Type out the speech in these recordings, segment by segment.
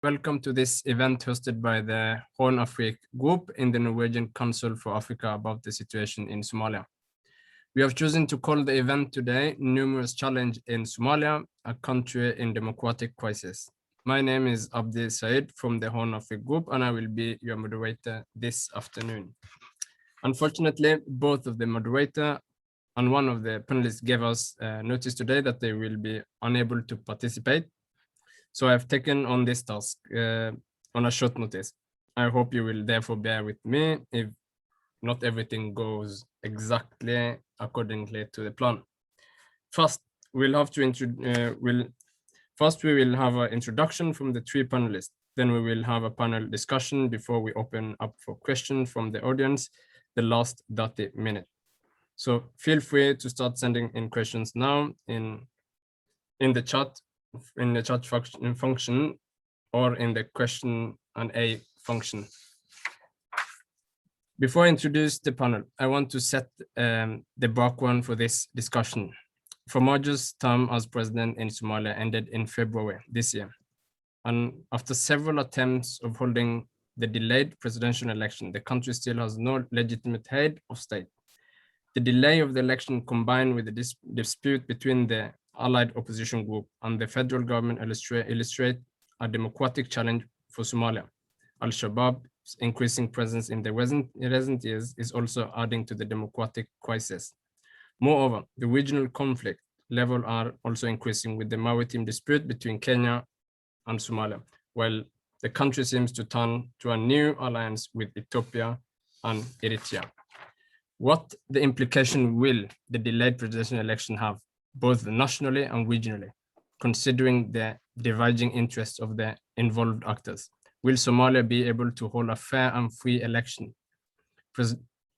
Welcome to this event hosted by the Horn Afrique Group in the Norwegian Council for Africa about the situation in Somalia. We have chosen to call the event today Numerous Challenge in Somalia, a country in democratic crisis. My name is Abdi Said from the Horn Afrique Group, and I will be your moderator this afternoon. Unfortunately, both of the moderator and one of the panelists gave us notice today that they will be unable to participate. So I've taken on this task on a short notice. I hope you will therefore bear with me if not everything goes exactly accordingly to the plan. First, we will have an introduction from the three panelists. Then we will have a panel discussion before we open up for questions from the audience, the last 30 minutes. So feel free to start sending in questions now in the chat function or in the Q&A function. Before I introduce the panel, I want to set the background for this discussion. Farmaajo's term as president in Somalia ended in February this year. And after several attempts of holding the delayed presidential election, the country still has no legitimate head of state. The delay of the election combined with the dispute between the allied opposition group and the federal government illustrate a democratic challenge for Somalia. Al-Shabaab's increasing presence in the recent years is also adding to the democratic crisis. Moreover, the regional conflict level are also increasing with the maritime dispute between Kenya and Somalia, while the country seems to turn to a new alliance with Ethiopia and Eritrea. What the implication will the delayed presidential election have, both nationally and regionally, considering the diverging interests of the involved actors? Will Somalia be able to hold a fair and free election?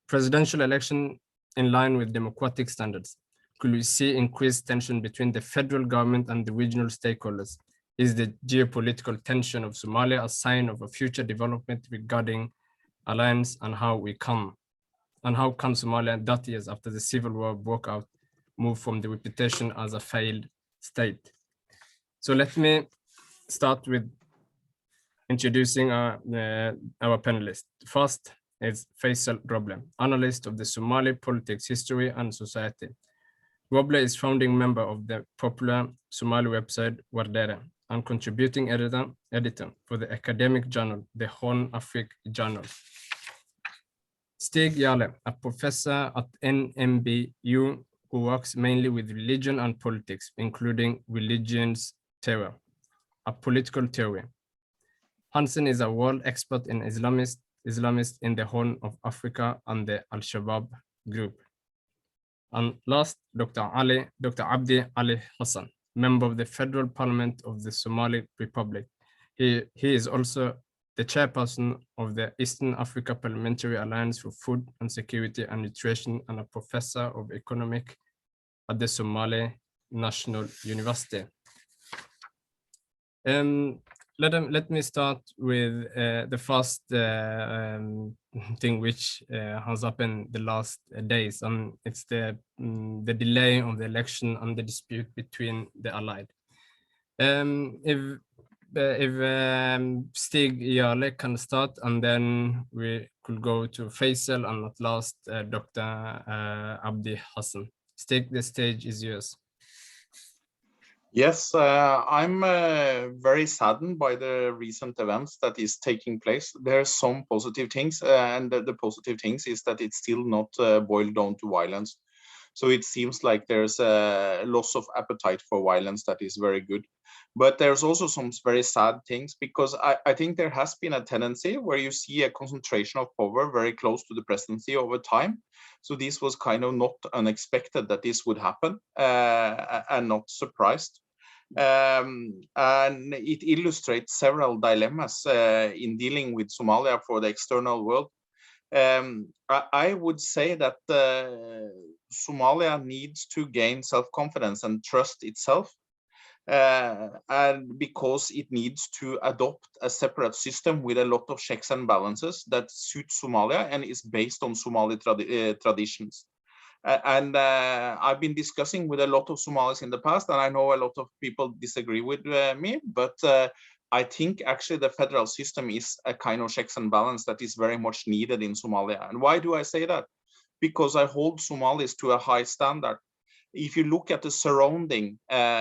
Presidential election in line with democratic standards? Could we see increased tension between the federal government and the regional stakeholders? Is the geopolitical tension of Somalia a sign of a future development regarding alliance, and how can Somalia, 30 years after the civil war broke out, move from the reputation as a failed state? So let me start with introducing our panelists. First is Faisal Roble, analyst of the Somali politics, history, and society. Roble is founding member of the popular Somali website Wardere and contributing editor for the academic journal, the Horn Afrique Journal. Stig Jarle, a professor at NMBU who works mainly with religion and politics, including religions terror, a political theory. Hansen is a world expert in Islamist in the Horn of Africa and the Al-Shabaab group. And last, Dr. Abdi Ali Hassan, member of the Federal Parliament of the Somali Republic. He is also the chairperson of the Eastern Africa Parliamentary Alliance for Food and Security and Nutrition and a professor of economics at the Somali National University. Let me start with the first thing which has happened the last days, and it's the delay of the election and the dispute between the allied. If Stig Jarle can start, and then we could go to Faisal, and at last Dr. Abdi Hassan. Stig, the stage is yours. Yes, I'm very saddened by the recent events that is taking place. There are some positive things, and the positive things is that it's still not boiled down to violence. So it seems like there's a loss of appetite for violence that is very good. But there's also some very sad things, because I think there has been a tendency where you see a concentration of power very close to the presidency over time. So this was kind of not unexpected that this would happen, and not surprised. And it illustrates several dilemmas in dealing with Somalia for the external world. I would say that Somalia needs to gain self-confidence and trust itself, and because it needs to adopt a separate system with a lot of checks and balances that suits Somalia and is based on Somali traditions. And I've been discussing with a lot of Somalis in the past, and I know a lot of people disagree with me, but I think actually the federal system is a kind of checks and balance that is very much needed in Somalia. And why do I say that? Because I hold Somalis to a high standard. If you look at the surrounding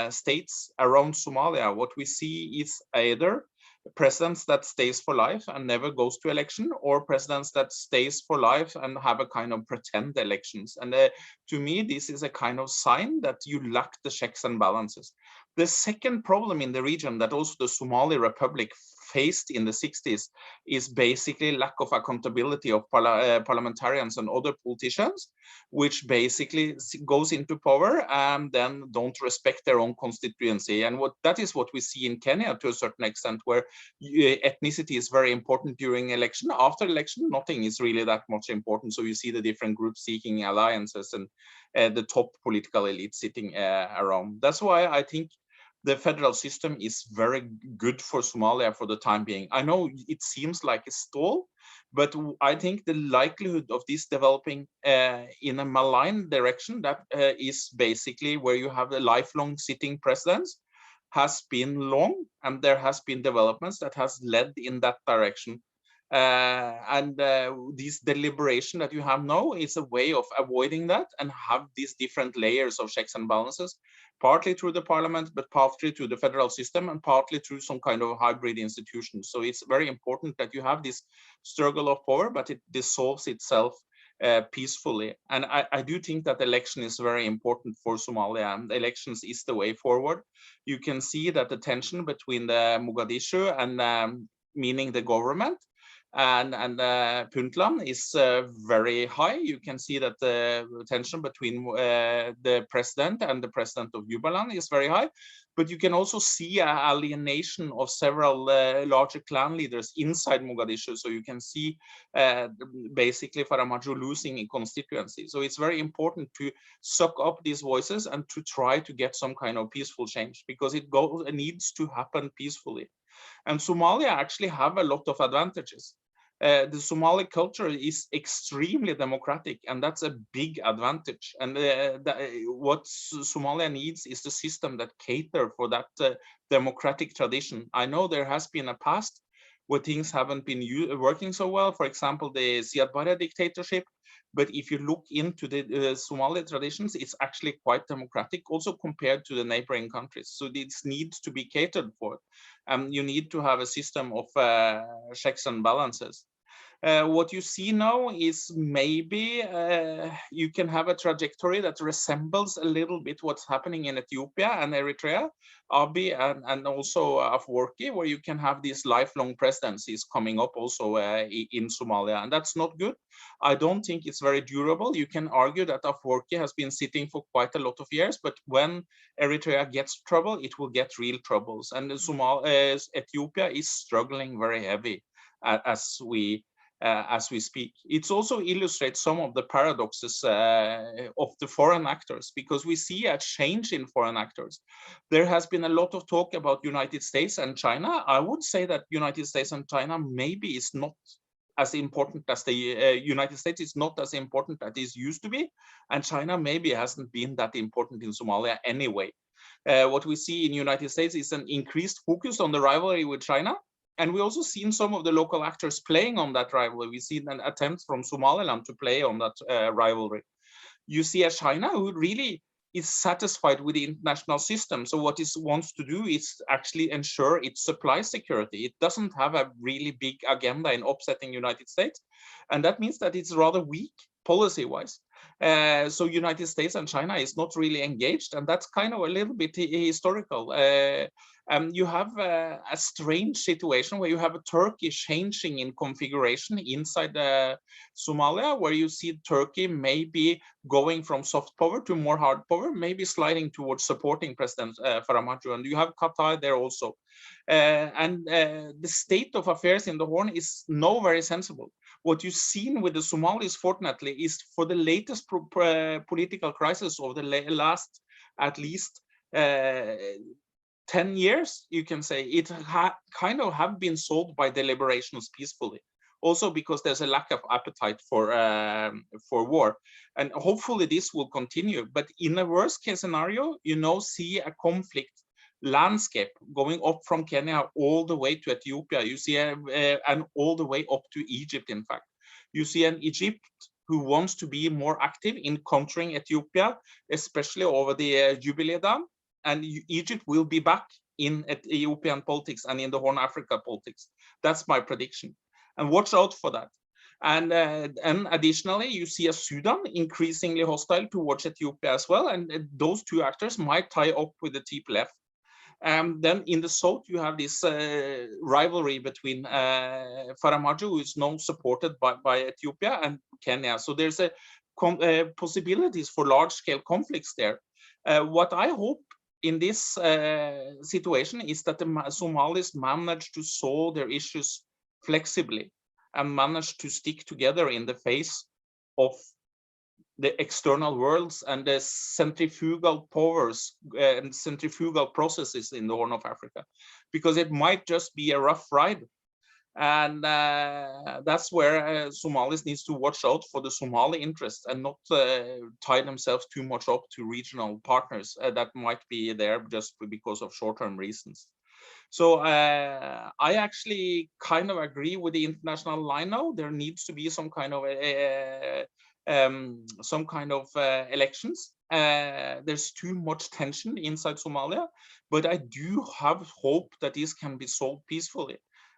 states around Somalia, what we see is either presidents that stays for life and never goes to election, or presidents that stays for life and have a kind of pretend elections. And to me, this is a kind of sign that you lack the checks and balances. The second problem in the region that also the Somali Republic faced in the 60s is basically lack of accountability of parliamentarians and other politicians, which basically goes into power and then don't respect their own constituency. And that is what we see in Kenya to a certain extent, where ethnicity is very important during election. After election, nothing is really that much important. So you see the different groups seeking alliances and the top political elite sitting around. That's why I think the federal system is very good for Somalia for the time being. I know it seems like a stall, but I think the likelihood of this developing in a malign direction, that is basically where you have the lifelong sitting presidents, has been long, and there has been developments that has led in that direction. This deliberation that you have now is a way of avoiding that and have these different layers of checks and balances, partly through the parliament, but partly through the federal system and partly through some kind of hybrid institutions. So it's very important that you have this struggle of power, but it dissolves itself peacefully. And I do think that election is very important for Somalia, and elections is the way forward. You can see that the tension between the Mogadishu and meaning the government and Puntland is very high. You can see that the tension between the president and the president of Jubaland is very high, but you can also see an alienation of several larger clan leaders inside Mogadishu. So you can see basically Farmaajo losing in constituency. So it's very important to suck up these voices and to try to get some kind of peaceful change, because it needs to happen peacefully. And Somalia actually have a lot of advantages. The Somali culture is extremely democratic, and that's a big advantage. And what Somalia needs is the system that cater for that democratic tradition. I know there has been a past where things haven't been working so well. For example, the Siad Barre dictatorship. But if you look into the Somali traditions, it's actually quite democratic, also compared to the neighboring countries. So this needs to be catered for. You need to have a system of checks and balances. What you see now is maybe you can have a trajectory that resembles a little bit what's happening in Ethiopia and Eritrea, Abiy and also Afwerki, where you can have these lifelong presidencies coming up also in Somalia, and that's not good. I don't think it's very durable. You can argue that Afwerki has been sitting for quite a lot of years, but when Eritrea gets trouble, it will get real troubles, and Ethiopia is struggling very heavy as we speak. It also illustrates some of the paradoxes of the foreign actors, because we see a change in foreign actors. There has been a lot of talk about United States and China. I would say that United States and China maybe is not as important as the United States is not as important as it used to be, and China maybe hasn't been that important in Somalia anyway. What we see in United States is an increased focus on the rivalry with China. And we also seen some of the local actors playing on that rivalry. We've seen an attempt from Somaliland to play on that rivalry. You see a China who really is satisfied with the international system. So what it wants to do is actually ensure its supply security. It doesn't have a really big agenda in upsetting United States. And that means that it's rather weak policy-wise. So United States and China is not really engaged, and that's kind of a little bit historical. You have a strange situation where you have a Turkey changing in configuration inside Somalia, where you see Turkey maybe going from soft power to more hard power, maybe sliding towards supporting President Farmaajo, and you have Qatar there also. The state of affairs in the Horn is no very sensible. What you've seen with the Somalis, fortunately, is for the latest political crisis of the last at least 10 years, you can say, it kind of have been solved by deliberations peacefully. Also because there's a lack of appetite for war. And hopefully this will continue. But in a worst case scenario, see a conflict landscape going up from Kenya all the way to Ethiopia. You see, and all the way up to Egypt, in fact. You see an Egypt who wants to be more active in countering Ethiopia, especially over the Jubilee Dam. And Egypt will be back in Ethiopian politics and in the Horn Africa politics. That's my prediction. And watch out for that. And additionally, you see a Sudan increasingly hostile towards Ethiopia as well. And those two actors might tie up with the TPLF. Then in the south, you have this rivalry between Farmaajo, who is now supported by Ethiopia, and Kenya. So there's possibilities for large-scale conflicts there. What I hope in this situation is that the Somalis manage to solve their issues flexibly and manage to stick together in the face of the external worlds and the centrifugal powers and centrifugal processes in the Horn of Africa, because it might just be a rough ride. And that's where Somalis needs to watch out for the Somali interest and not tie themselves too much up to regional partners that might be there just because of short-term reasons. So I actually kind of agree with the international line now. There needs to be some kind of elections. There's too much tension inside Somalia, but I do have hope that this can be solved peacefully.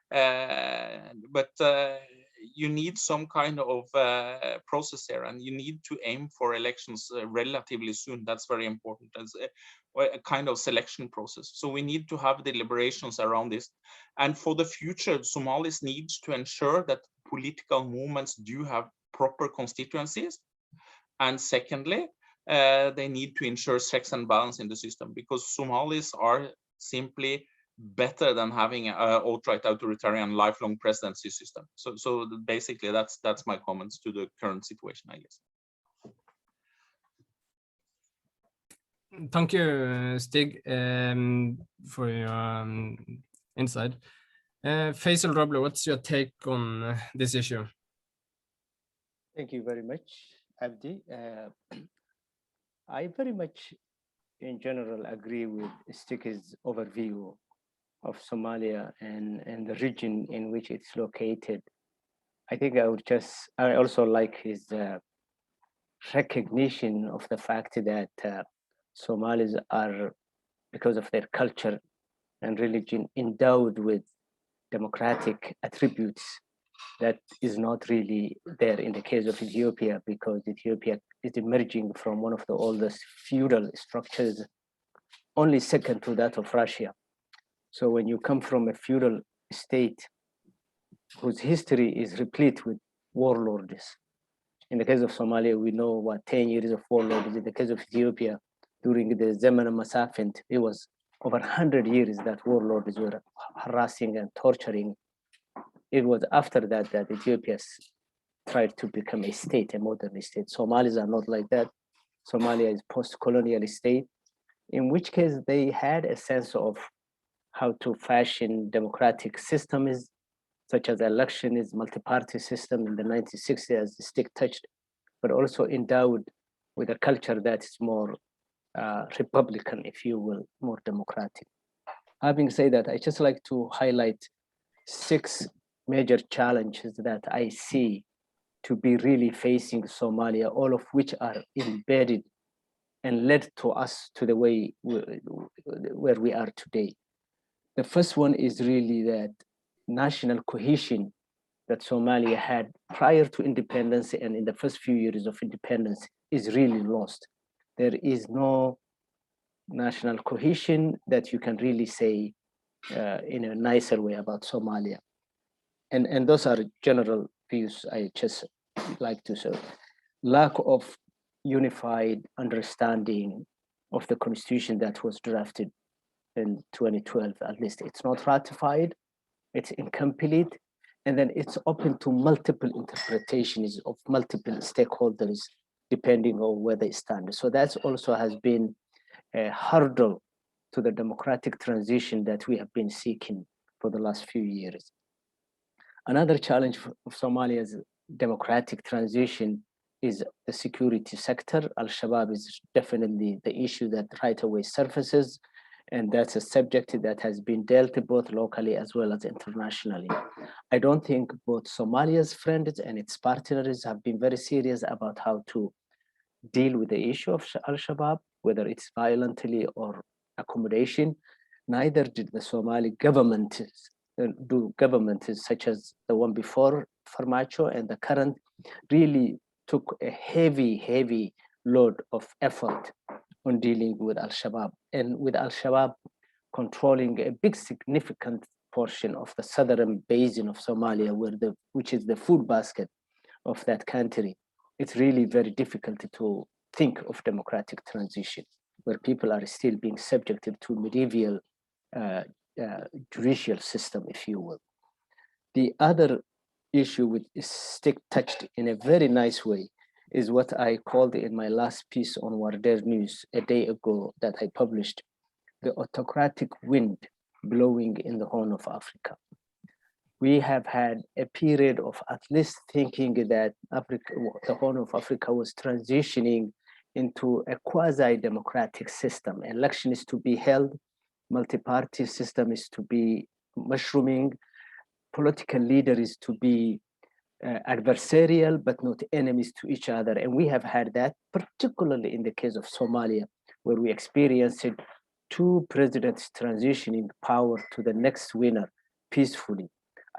But you need some kind of process here, and you need to aim for elections relatively soon. That's very important as a kind of selection process. So we need to have deliberations around this. And for the future, Somalis needs to ensure that political movements do have proper constituencies. And secondly, they need to ensure checks and balance in the system, because Somalis are simply better than having an outright authoritarian lifelong presidency system. So basically, that's my comments to the current situation, I guess. Thank you, Stig, for your insight. Faisal Roble, what's your take on this issue? Thank you very much, Abdi. I very much, in general, agree with Stig's overview of Somalia and the region in which it's located. I think I also like his recognition of the fact that Somalis are, because of their culture and religion, endowed with democratic attributes that is not really there in the case of Ethiopia, because Ethiopia is emerging from one of the oldest feudal structures, only second to that of Russia. So when you come from a feudal state whose history is replete with warlords, in the case of Somalia, we know what 10 years of warlords. In the case of Ethiopia, during the Zaman Masafint, it was over 100 years that warlords were harassing and torturing. It was after that that Ethiopia tried to become a state, a modern state. Somalis are not like that. Somalia is post-colonial state, in which case they had a sense of how to fashion democratic systems, such as elections, multi-party system in the 1960s, as the Stig touched, but also endowed with a culture that is more Republican, if you will, more democratic. Having said that, I just like to highlight 6 major challenges that I see to be really facing Somalia, all of which are embedded and led to us to the way where we are today. The first one is really that national cohesion that Somalia had prior to independence and in the first few years of independence is really lost. There is no national cohesion that you can really say in a nicer way about Somalia. And those are general views I just like to say. Lack of unified understanding of the constitution that was drafted in 2012, at least it's not ratified, it's incomplete, and then it's open to multiple interpretations of multiple stakeholders, depending on where they stand. So that also has been a hurdle to the democratic transition that we have been seeking for the last few years. Another challenge of Somalia's democratic transition is the security sector. Al-Shabaab is definitely the issue that right away surfaces. And that's a subject that has been dealt both locally as well as internationally. I don't think both Somalia's friends and its partners have been very serious about how to deal with the issue of Al-Shabaab, whether it's violently or accommodation. Neither did the Somali government do governments such as the one before Farmaajo and the current really took a heavy load of effort on dealing with Al-Shabaab, and with Al-Shabaab controlling a big significant portion of the southern basin of Somalia, which is the food basket of that country. It's really very difficult to think of democratic transition where people are still being subjected to medieval judicial system, if you will. The other issue which is stick touched in a very nice way is what I called in my last piece on Warder News a day ago that I published, the autocratic wind blowing in the Horn of Africa. We have had a period of at least thinking that Africa, the Horn of Africa was transitioning into a quasi-democratic system. Election is to be held, multi-party system is to be mushrooming, political leader is to be adversarial, but not enemies to each other. And we have had that, particularly in the case of Somalia, where we experienced two presidents transitioning power to the next winner peacefully.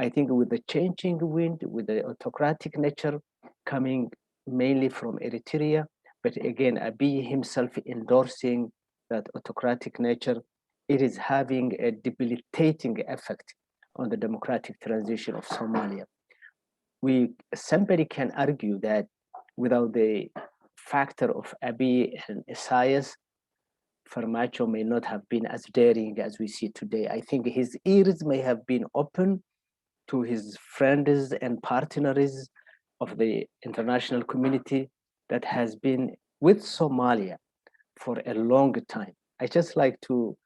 I think with the changing wind, with the autocratic nature coming mainly from Eritrea, but again, Abiy himself endorsing that autocratic nature, it is having a debilitating effect on the democratic transition of Somalia. Somebody can argue that without the factor of Abiy and Isaias, Farmaajo may not have been as daring as we see today. I think his ears may have been open to his friends and partners of the international community that has been with Somalia for a long time. I just like to,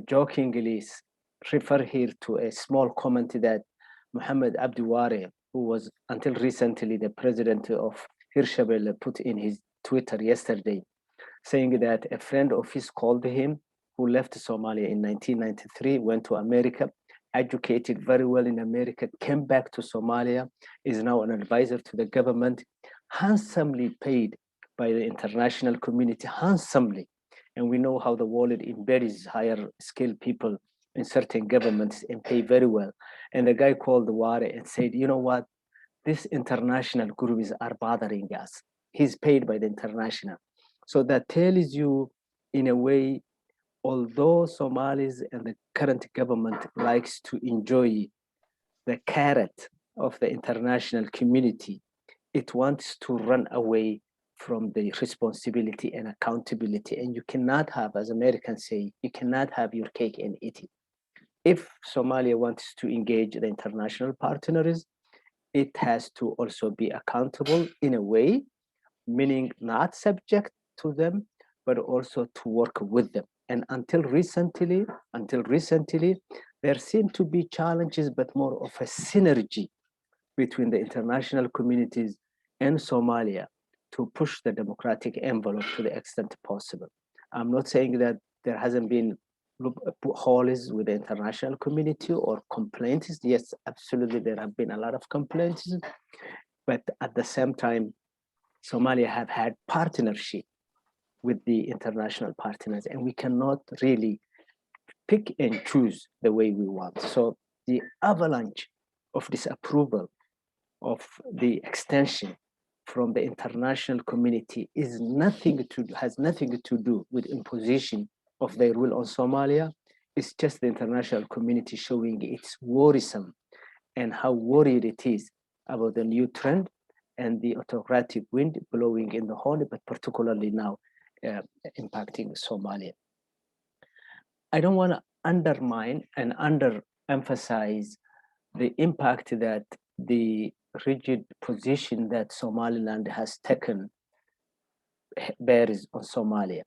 jokingly refer here to a small comment that Muhammad Abdiware, who was until recently the president of Hirshabelle, put in his Twitter yesterday, saying that a friend of his called him who left Somalia in 1993, went to America, educated very well in America, came back to Somalia, is now an advisor to the government, handsomely paid by the international community, handsomely. And we know how the world embeds higher skilled people in certain governments and pay very well. And the guy called the Ware and said, you know what? These international gurus are bothering us. He's paid by the international. So that tells you, in a way, although Somalis and the current government likes to enjoy the carrot of the international community, it wants to run away from the responsibility and accountability. And you cannot have, as Americans say, you cannot have your cake and eat it. If Somalia wants to engage the international partners, it has to also be accountable in a way, meaning not subject to them, but also to work with them. And until recently, there seem to be challenges, but more of a synergy between the international communities and Somalia to push the democratic envelope to the extent possible. I'm not saying that there hasn't been holes with the international community or complaints. Yes, absolutely, there have been a lot of complaints, but at the same time, Somalia have had partnership with the international partners, and we cannot really pick and choose the way we want. So the avalanche of disapproval of the extension from the international community has nothing to do with imposition of their will on Somalia. It's just the international community showing its worrisome and how worried it is about the new trend and the autocratic wind blowing in the Horn, but particularly now impacting Somalia. I don't want to undermine and underemphasize the impact that the rigid position that Somaliland has taken bears on Somalia.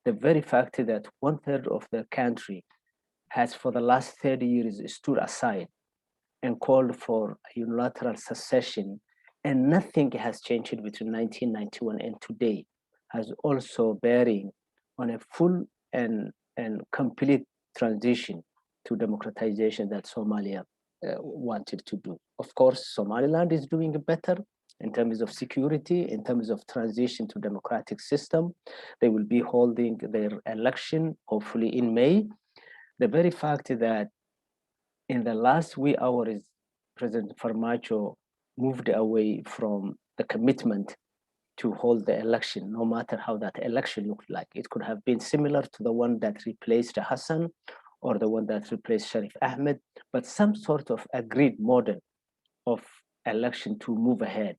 The very fact that 1/3 of the country has for the last 30 years stood aside and called for unilateral secession, and nothing has changed between 1991 and today, has also bearing on a full and and complete transition to democratization that Somalia wanted to do. Of course, Somaliland is doing better in terms of security, in terms of transition to democratic system. They will be holding their election, hopefully in May. The very fact that in the last wee hours, President Farmaajo moved away from the commitment to hold the election, no matter how that election looked like. It could have been similar to the one that replaced Hassan or the one that replaced Sharif Ahmed, but some sort of agreed model of election to move ahead.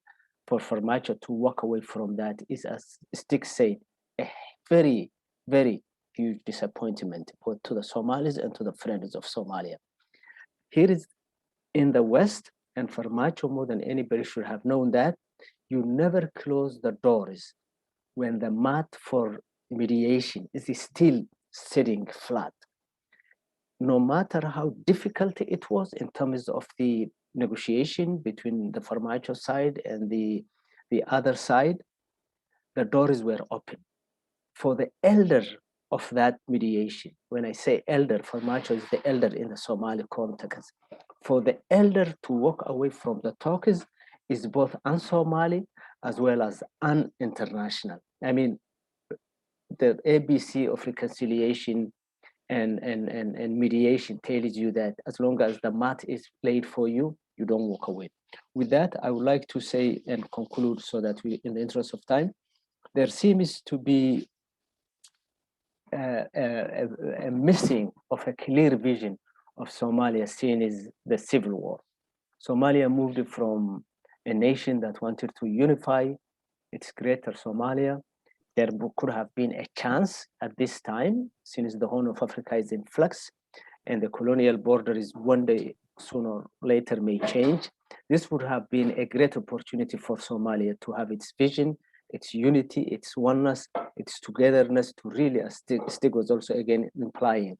For Farmaajo to walk away from that is, as Stig said, a very, very huge disappointment both to the Somalis and to the friends of Somalia. Here is in the West, and Farmaajo more than anybody should have known that, you never close the doors when the mat for mediation is still sitting flat. No matter how difficult it was in terms of the negotiation between the Farmaajo side and the other side, the doors were open. For the elder of that mediation, when I say elder, Farmaajo is the elder in the Somali context. For the elder to walk away from the talks is both un-Somali as well as un-international. I mean, the ABC of reconciliation and mediation tells you that as long as the mat is played for you, you don't walk away. With that, I would like to say and conclude so that we, in the interest of time, there seems to be a missing of a clear vision of Somalia seen as the civil war. Somalia moved from a nation that wanted to unify its greater Somalia. There could have been a chance at this time, since the Horn of Africa is in flux and the colonial border is one day sooner or later may change. This would have been a great opportunity for Somalia to have its vision, its unity, its oneness, its togetherness to really, as Stig was also again implying,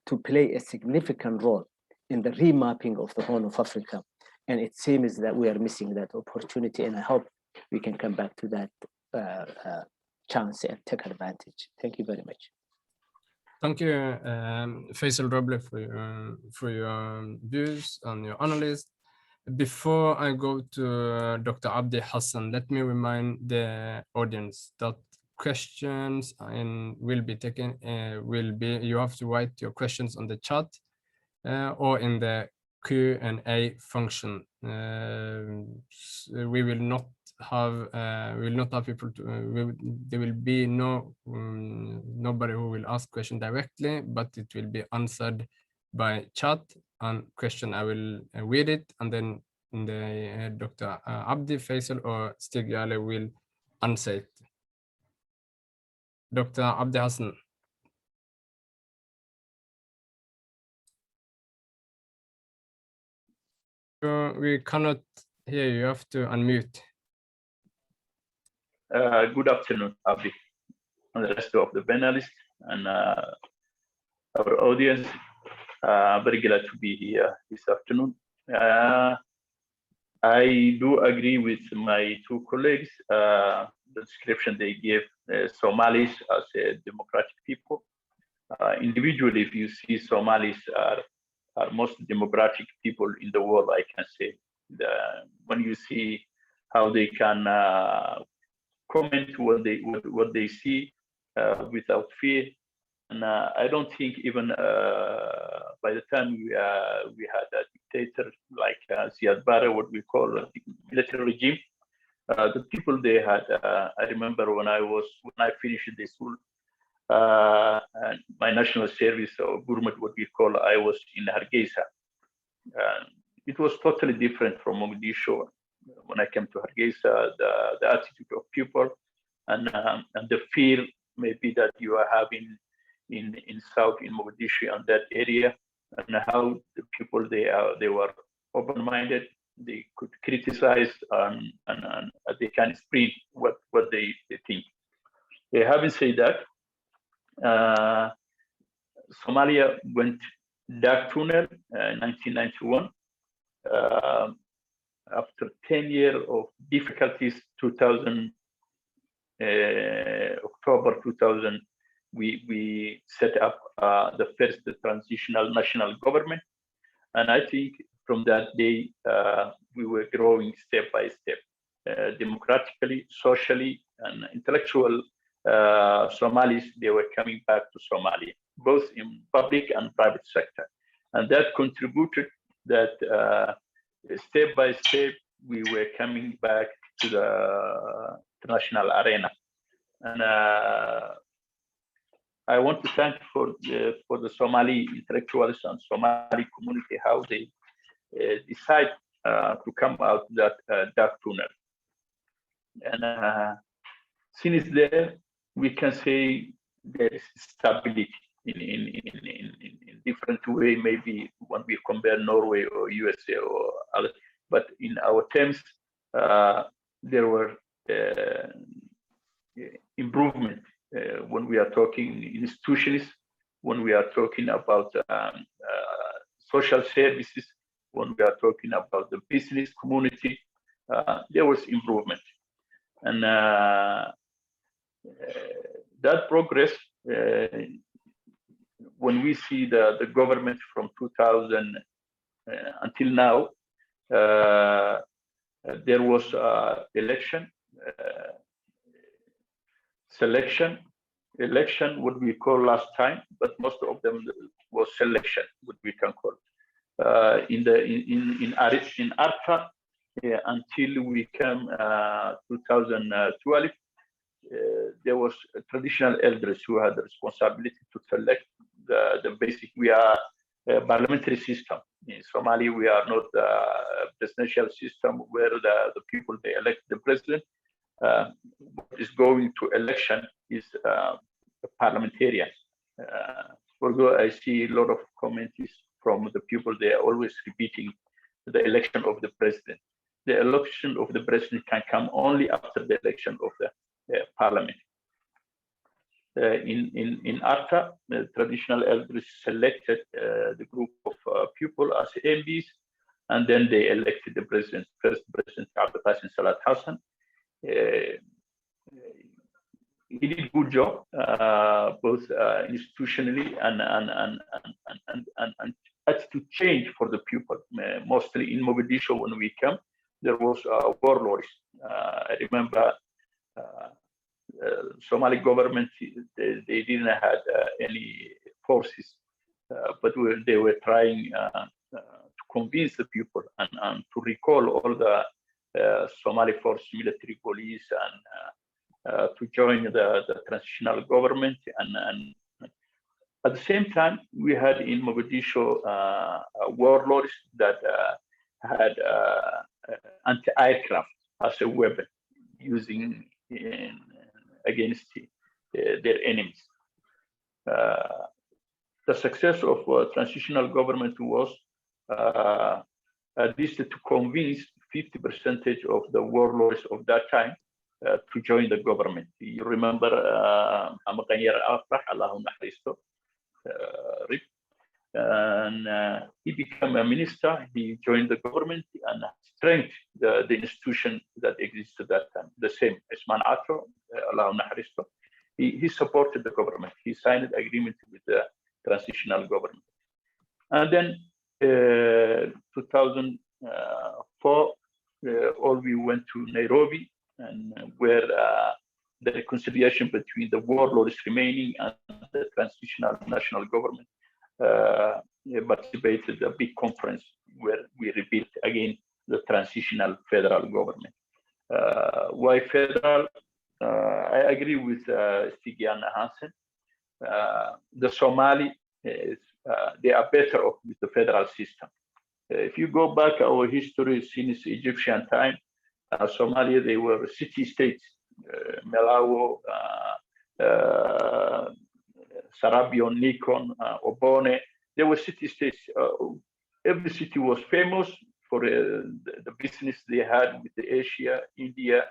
to play a significant role in the remapping of the Horn of Africa. And it seems that we are missing that opportunity, and I hope we can come back to that chance and take advantage. Thank you very much. Thank you, Faisal Roble, for your views and your analysis. Before I go to Dr. Abdi Hassan, let me remind the audience that questions will be taken. You have to write your questions on the chat or in the Q&A function. We will not have people to. There will be nobody who will ask question directly, but it will be answered by chat and question. I will read it, and then Dr. Abdi, Faisal, or Stig Yale will answer it. Dr. Abdi Hassan. We cannot hear you. You have to unmute. Good afternoon, Abdi, and the rest of the panelists and our audience. Very glad to be here this afternoon. I do agree with my two colleagues, the description they gave Somalis as a democratic people. Individually, if you see Somalis are most democratic people in the world, I can say. When you see how they can comment what they see without fear, and I don't think even by the time we had a dictator like Ziad Barre, what we call a military regime, the people they had. I remember when I finished the school, and my national service or Burmat, what we call, I was in Hargeisa. It was totally different from Mogadishu. When I came to Hargeisa, the attitude of people and the fear maybe that you are having in South, in Mogadishu and that area, and how the people they were open-minded, they could criticize and they can explain what they think. Having said that, Somalia went dark tunnel in 1991. After 10 years of difficulties, October 2000, we set up the first transitional national government. And I think from that day, we were growing step by step, democratically, socially, and intellectual Somalis, they were coming back to Somalia, both in public and private sector. And that contributed that step by step, we were coming back to the international arena. And I want to thank for the Somali intellectuals and Somali community, how they decide to come out that dark tunnel. And since there, we can say there is stability in different way, maybe when we compare Norway or USA or other, but in our terms, there were improvement when we are talking institutions, when we are talking about social services, when we are talking about the business community, there was improvement. And that progress, when we see the government from 2000 until now, there was election, selection, election, what we call last time, but most of them was selection, what we can call. In Arta, until we came 2012, there was traditional elders who had the responsibility to select the basic. We are a parliamentary system. In Somalia, we are not a presidential system where the people, they elect the president. What is going to election is parliamentarians. Although I see a lot of comments from the people, they are always repeating the election of the president. The election of the president can come only after the election of the parliament. In Arta, the traditional elders selected the group of people as MPs, and then they elected the president, first President Abdul Qasim Salat Hassan. He did a good job, both institutionally and attitude change for the people. Mostly in Mogadishu, when we came, there was warlords. I remember Somali government, they didn't have any forces, but they were trying to convince the people and to recall all the Somali force, military police, and to join the transitional government. And at the same time, we had in Mogadishu warlords that had anti-aircraft as a weapon, using against their enemies. The success of transitional government was at least to convince 50% of the warlords of that time to join the government. You remember and he became a minister. He joined the government and strengthened the institution that existed at that time. The same, Isman Atro, he supported the government. He signed an agreement with the transitional government. And then 2004, all we went to Nairobi, and where the reconciliation between the warlords remaining and the transitional national government participated a big conference where we rebuilt again the transitional federal government. Why federal? I agree with Stigian Hansen. The Somali, they are better off with the federal system. If you go back our history since Egyptian time, Somalia, they were city-states, Melawo, Sarabion, Nikon, Obone. They were city-states. Every city was famous for the business they had with Asia, India,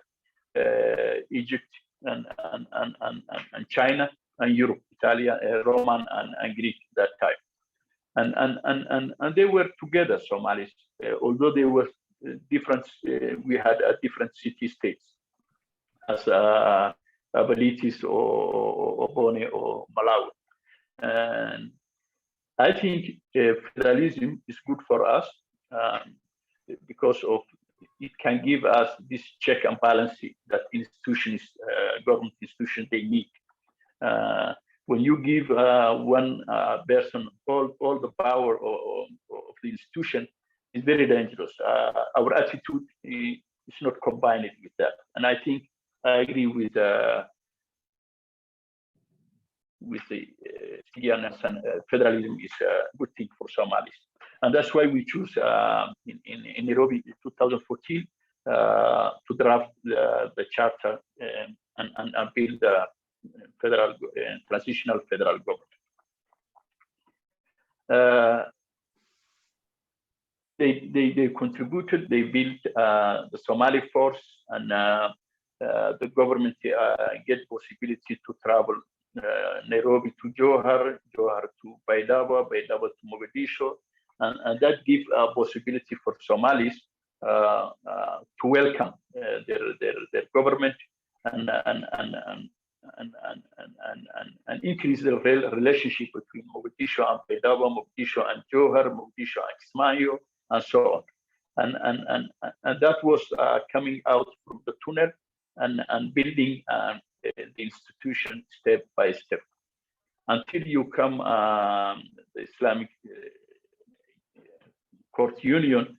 Egypt, and China, and Europe, Italy, Roman, and Greek that time. And they were together, Somalis, although they were different. We had different city-states. As Balitis or Bone or Malawi. And I think federalism is good for us because of it can give us this check and balance that institutions, government institutions, they need. When you give one person all the power of the institution, it's very dangerous. Our attitude is not combined with that, and I think I agree with the federalism is a good thing for Somalis, and that's why we choose in Nairobi in 2014 to draft the charter and build the federal transitional federal government. They contributed. They built the Somali force, and the government get possibility to travel Nairobi to Johar, Johar to Baydhabo, Baydhabo to Mogadishu, and that gives a possibility for Somalis to welcome their government and increase the relationship between Mogadishu and Baydhabo, Mogadishu and Johar, Mogadishu and Kismayo, and so on. And that was coming out from the tunnel and building the institution step by step until you come the Islamic Court Union,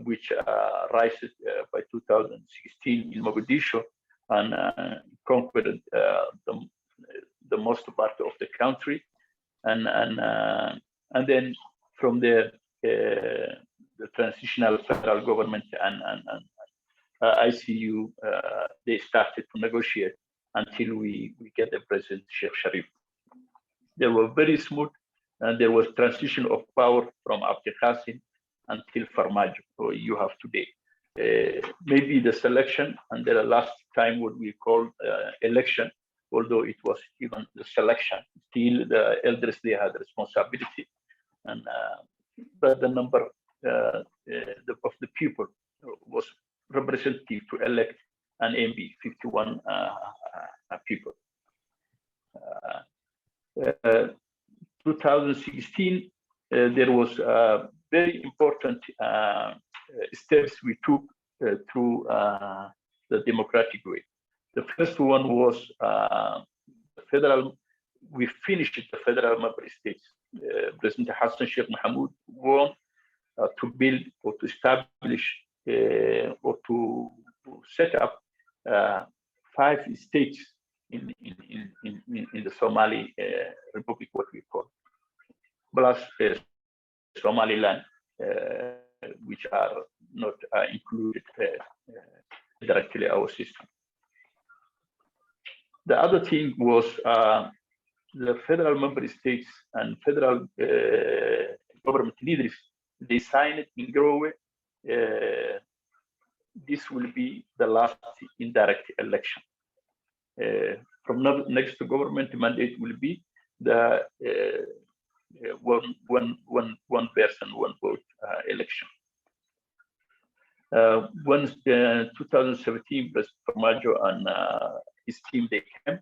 which rises by 2016 in Mogadishu and conquered the most part of the country, and then from there the transitional federal government and ICU they started to negotiate until we get the President Sheikh Sharif. They were very smooth, and there was transition of power from Abdel Qasim until Farmaajo, who you have today. Maybe the selection and the last time what we call election, although it was even the selection, still the elders, they had responsibility, and but the number of the people was representative to elect an MB, 51 people. 2016, there was very important steps we took through the democratic way. The first one was we finished the federal member states. President Hassan Sheikh Mohamud won to build or to establish or to set up 5 states in the Somali Republic, what we call, plus Somaliland, which are not included directly our system. The other thing was the federal member states and federal government leaders, they signed it in Garowe. This will be the last indirect election. From next government mandate will be the one person, one vote election. Once 2017, President Farmaajo and his team, they came,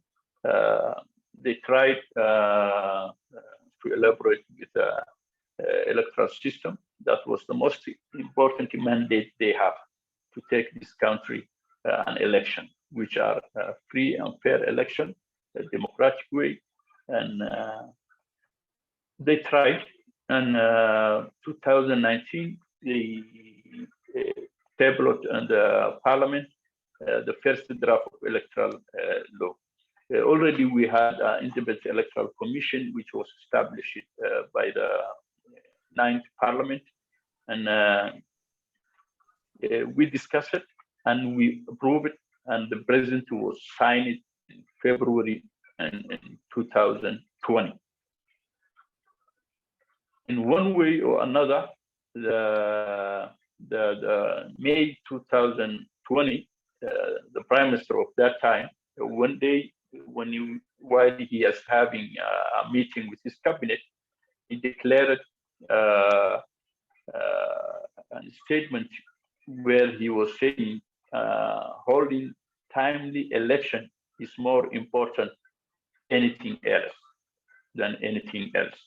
they tried to elaborate with the electoral system. That was the most important mandate they have, to take this country an election, which are free and fair election, a democratic way. And they tried, and 2019, they tabled in the parliament the first draft of electoral law. Already we had an independent electoral commission, which was established by the 9th parliament, and we discussed it and we approved it, and the president was signed it in February in 2020. In one way or another, the May 2020, the prime minister of that time, one day while he is having a meeting with his cabinet, he declared a statement where he was saying holding timely election is more important than anything else.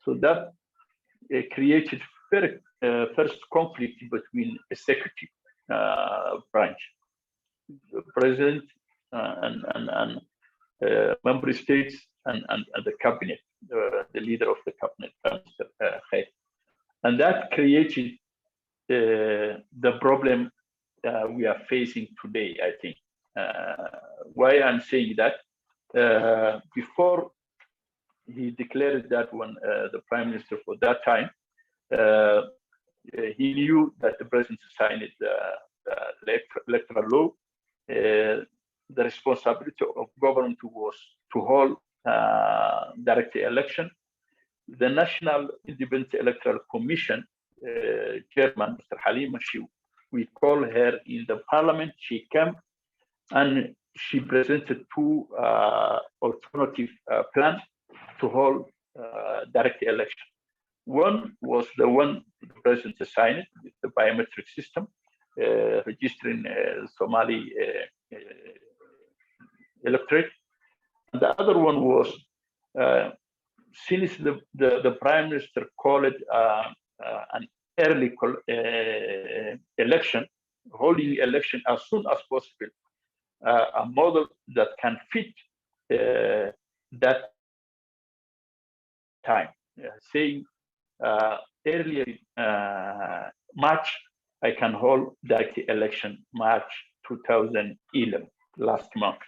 So that created first conflict between executive branch, the president and member states and the cabinet, the leader of the cabinet, head. And that created the problem we are facing today, I think. Why I'm saying that, before he declared that one, the prime minister for that time, he knew that the president signed the electoral law. The responsibility of government was to hold direct election. The National Independent Electoral Commission chairman, Mr. Halima, we call her in the parliament. She came and she presented two alternative plans to hold direct election. One was the one the president signed with the biometric system, registering Somali electorate. And the other one was, since the prime minister called it an early election, holding election as soon as possible, a model that can fit that time, saying earlier March, I can hold direct election March 2011, last month.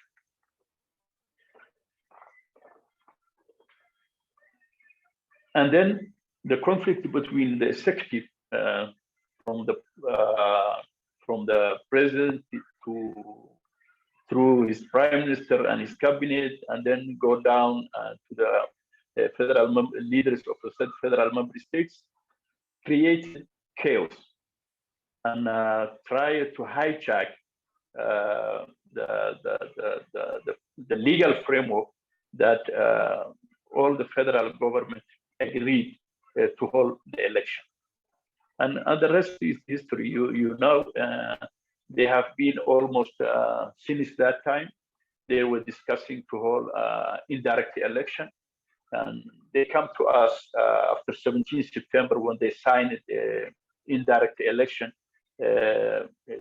And then the conflict between the executive from the president through his prime minister and his cabinet, and then go down to the federal leaders of the federal member states, created chaos and tried to hijack the legal framework that all the federal government agreed to hold the election. And the rest is history. You know, they have been almost since that time, they were discussing to hold indirect election. And they come to us after 17 September when they signed indirect election,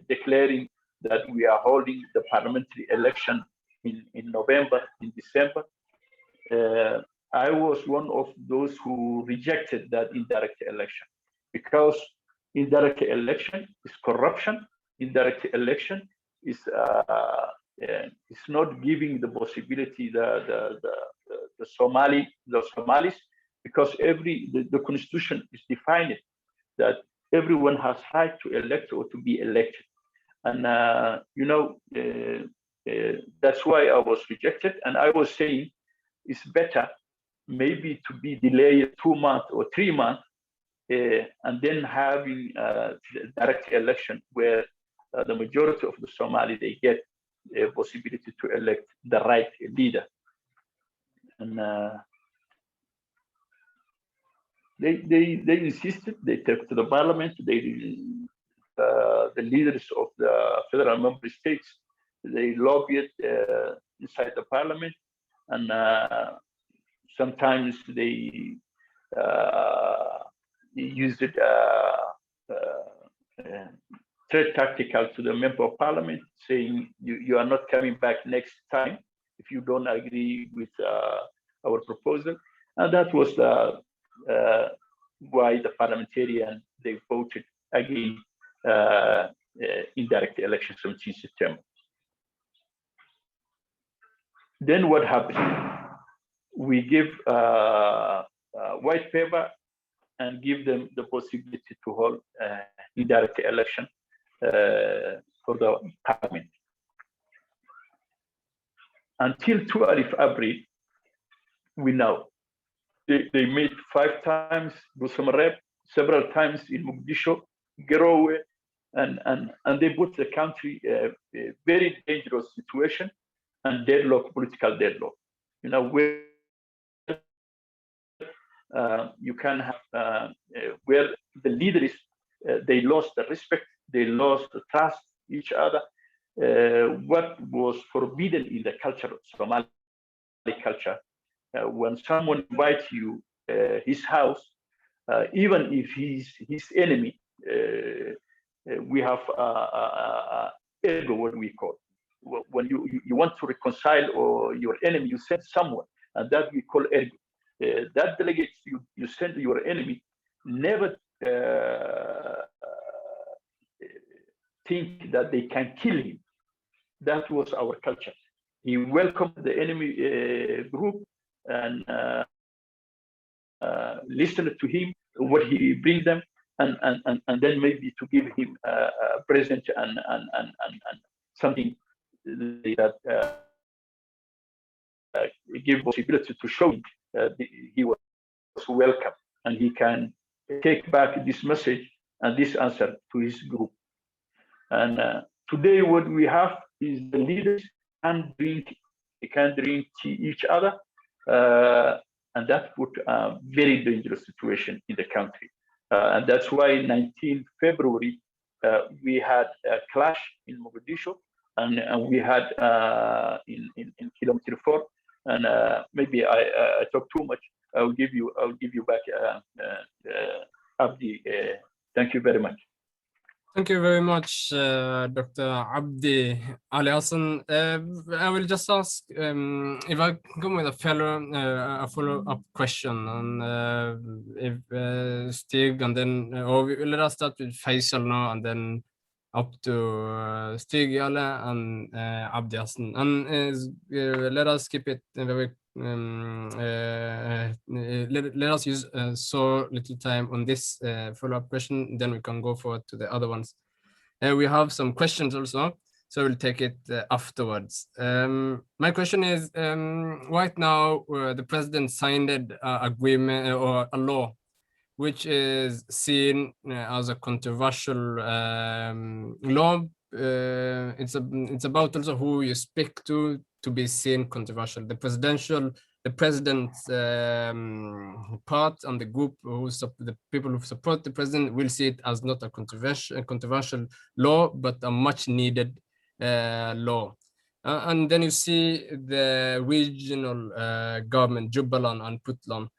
declaring that we are holding the parliamentary election in November, in December. I was one of those who rejected that indirect election, because indirect election is corruption. Indirect election is not giving the possibility the Somalis, because the constitution is defined that everyone has right to elect or to be elected, and that's why I was rejected. And I was saying it's better maybe to be delayed 2 months or 3 months, and then having direct election where the majority of the Somali, they get a possibility to elect the right leader. And they insisted. They took to the parliament. The leaders of the federal member states, they lobbied inside the parliament, and sometimes they used it threat tactical to the member of parliament, saying you are not coming back next time if you don't agree with our proposal. And that was why the parliamentarian, they voted against indirect election 17 September. Then what happened? We give white paper and give them the possibility to hold indirect election for the parliament. Until 12 April, we know they met 5 times, Busamareb, several times in Mogadishu, Garowe, and they put the country a very dangerous situation and deadlock, political deadlock. You know, where you can have where the leaders they lost the respect, they lost the trust each other, what was forbidden in the culture of Somali culture. When someone invites you his house, even if he's his enemy, we have ego, what we call. When you want to reconcile or your enemy, you send someone, and that we call ego. That delegates you send to your enemy, never think that they can kill him. That was our culture. He welcomed the enemy group and listened to him, what he brings them, and then maybe to give him a present and something that give possibility to show him he was welcome, and he can take back this message and this answer to his group. And today what we have is the leaders can drink each other, and that put a very dangerous situation in the country. And that's why 19 February, we had a clash in Mogadishu, and we had in Kilometer 4. And maybe I talk too much. I'll give you back, Abdi. Thank you very much. Thank you very much, Dr. Abdi Ali Hassan. I will just ask if I can come with a follow-up question on if Stig, and then let us start with Faisal now, and then up to Stig Yale and Abdi Hassan. And let us keep it very. Let us use so little time on this follow-up question, then we can go forward to the other ones. We have some questions also, so we'll take it afterwards. My question is, right now the president signed an agreement or a law which is seen as a controversial law. It's about also who you speak to be seen controversial. The president's part and the group the people who support the president will see it as not a controversial law, but a much needed law. And then you see the regional government, Jubaland and Puntland,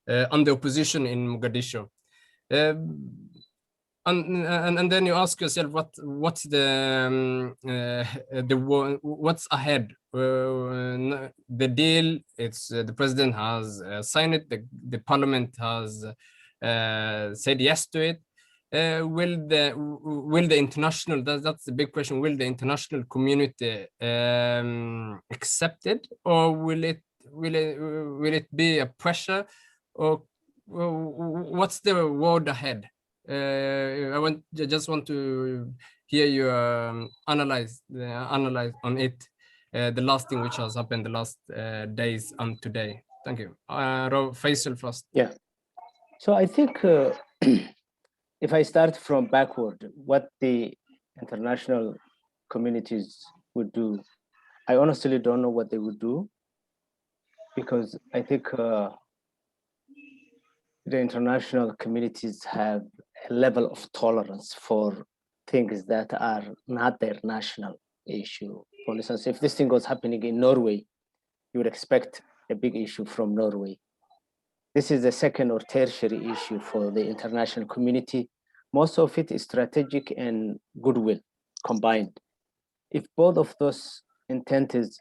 and the opposition in Mogadishu. And then you ask yourself what's what's ahead. The deal, it's the president has signed it. The parliament has said yes to it. Will the international, that's the big question, will the international community accept it, or will it be a pressure, or what's the road ahead? I just want to hear you analyze on it, the last thing which has happened the last days and today. Thank you. Faisal first. Yeah. So I think if I start from backward, what the international communities would do, I honestly don't know what they would do, because I think the international communities have a level of tolerance for things that are not their national issue. For instance, if this thing was happening in Norway, you would expect a big issue from Norway. This is a second or tertiary issue for the international community. Most of it is strategic and goodwill combined. If both of those intents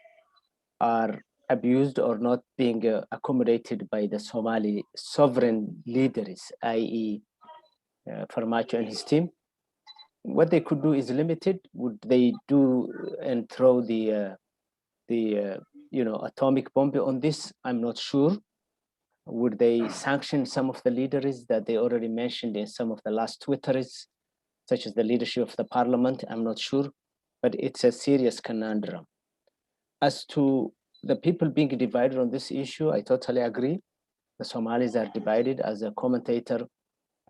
are abused or not being accommodated by the Somali sovereign leaders, i.e. Farmaajo and his team, what they could do is limited. Would they do and throw the atomic bomb on this? I'm not sure. Would they sanction some of the leaders that they already mentioned in some of the last Twitter's, such as the leadership of the parliament? I'm not sure, but it's a serious conundrum. As to the people being divided on this issue, I totally agree. The Somalis are divided. As a commentator,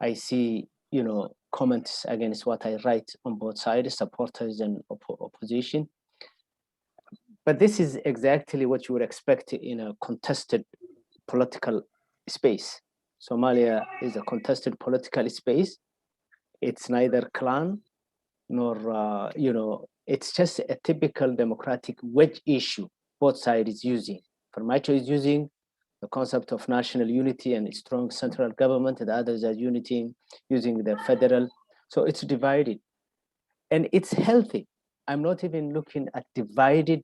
I see, comments against what I write on both sides, supporters and opposition. But this is exactly what you would expect in a contested political space. Somalia is a contested political space. It's neither clan nor, it's just a typical democratic wedge issue both sides is using. Farmaajo is using the concept of national unity and a strong central government, and the others are using the federal. So it's divided. And it's healthy. I'm not even looking at divided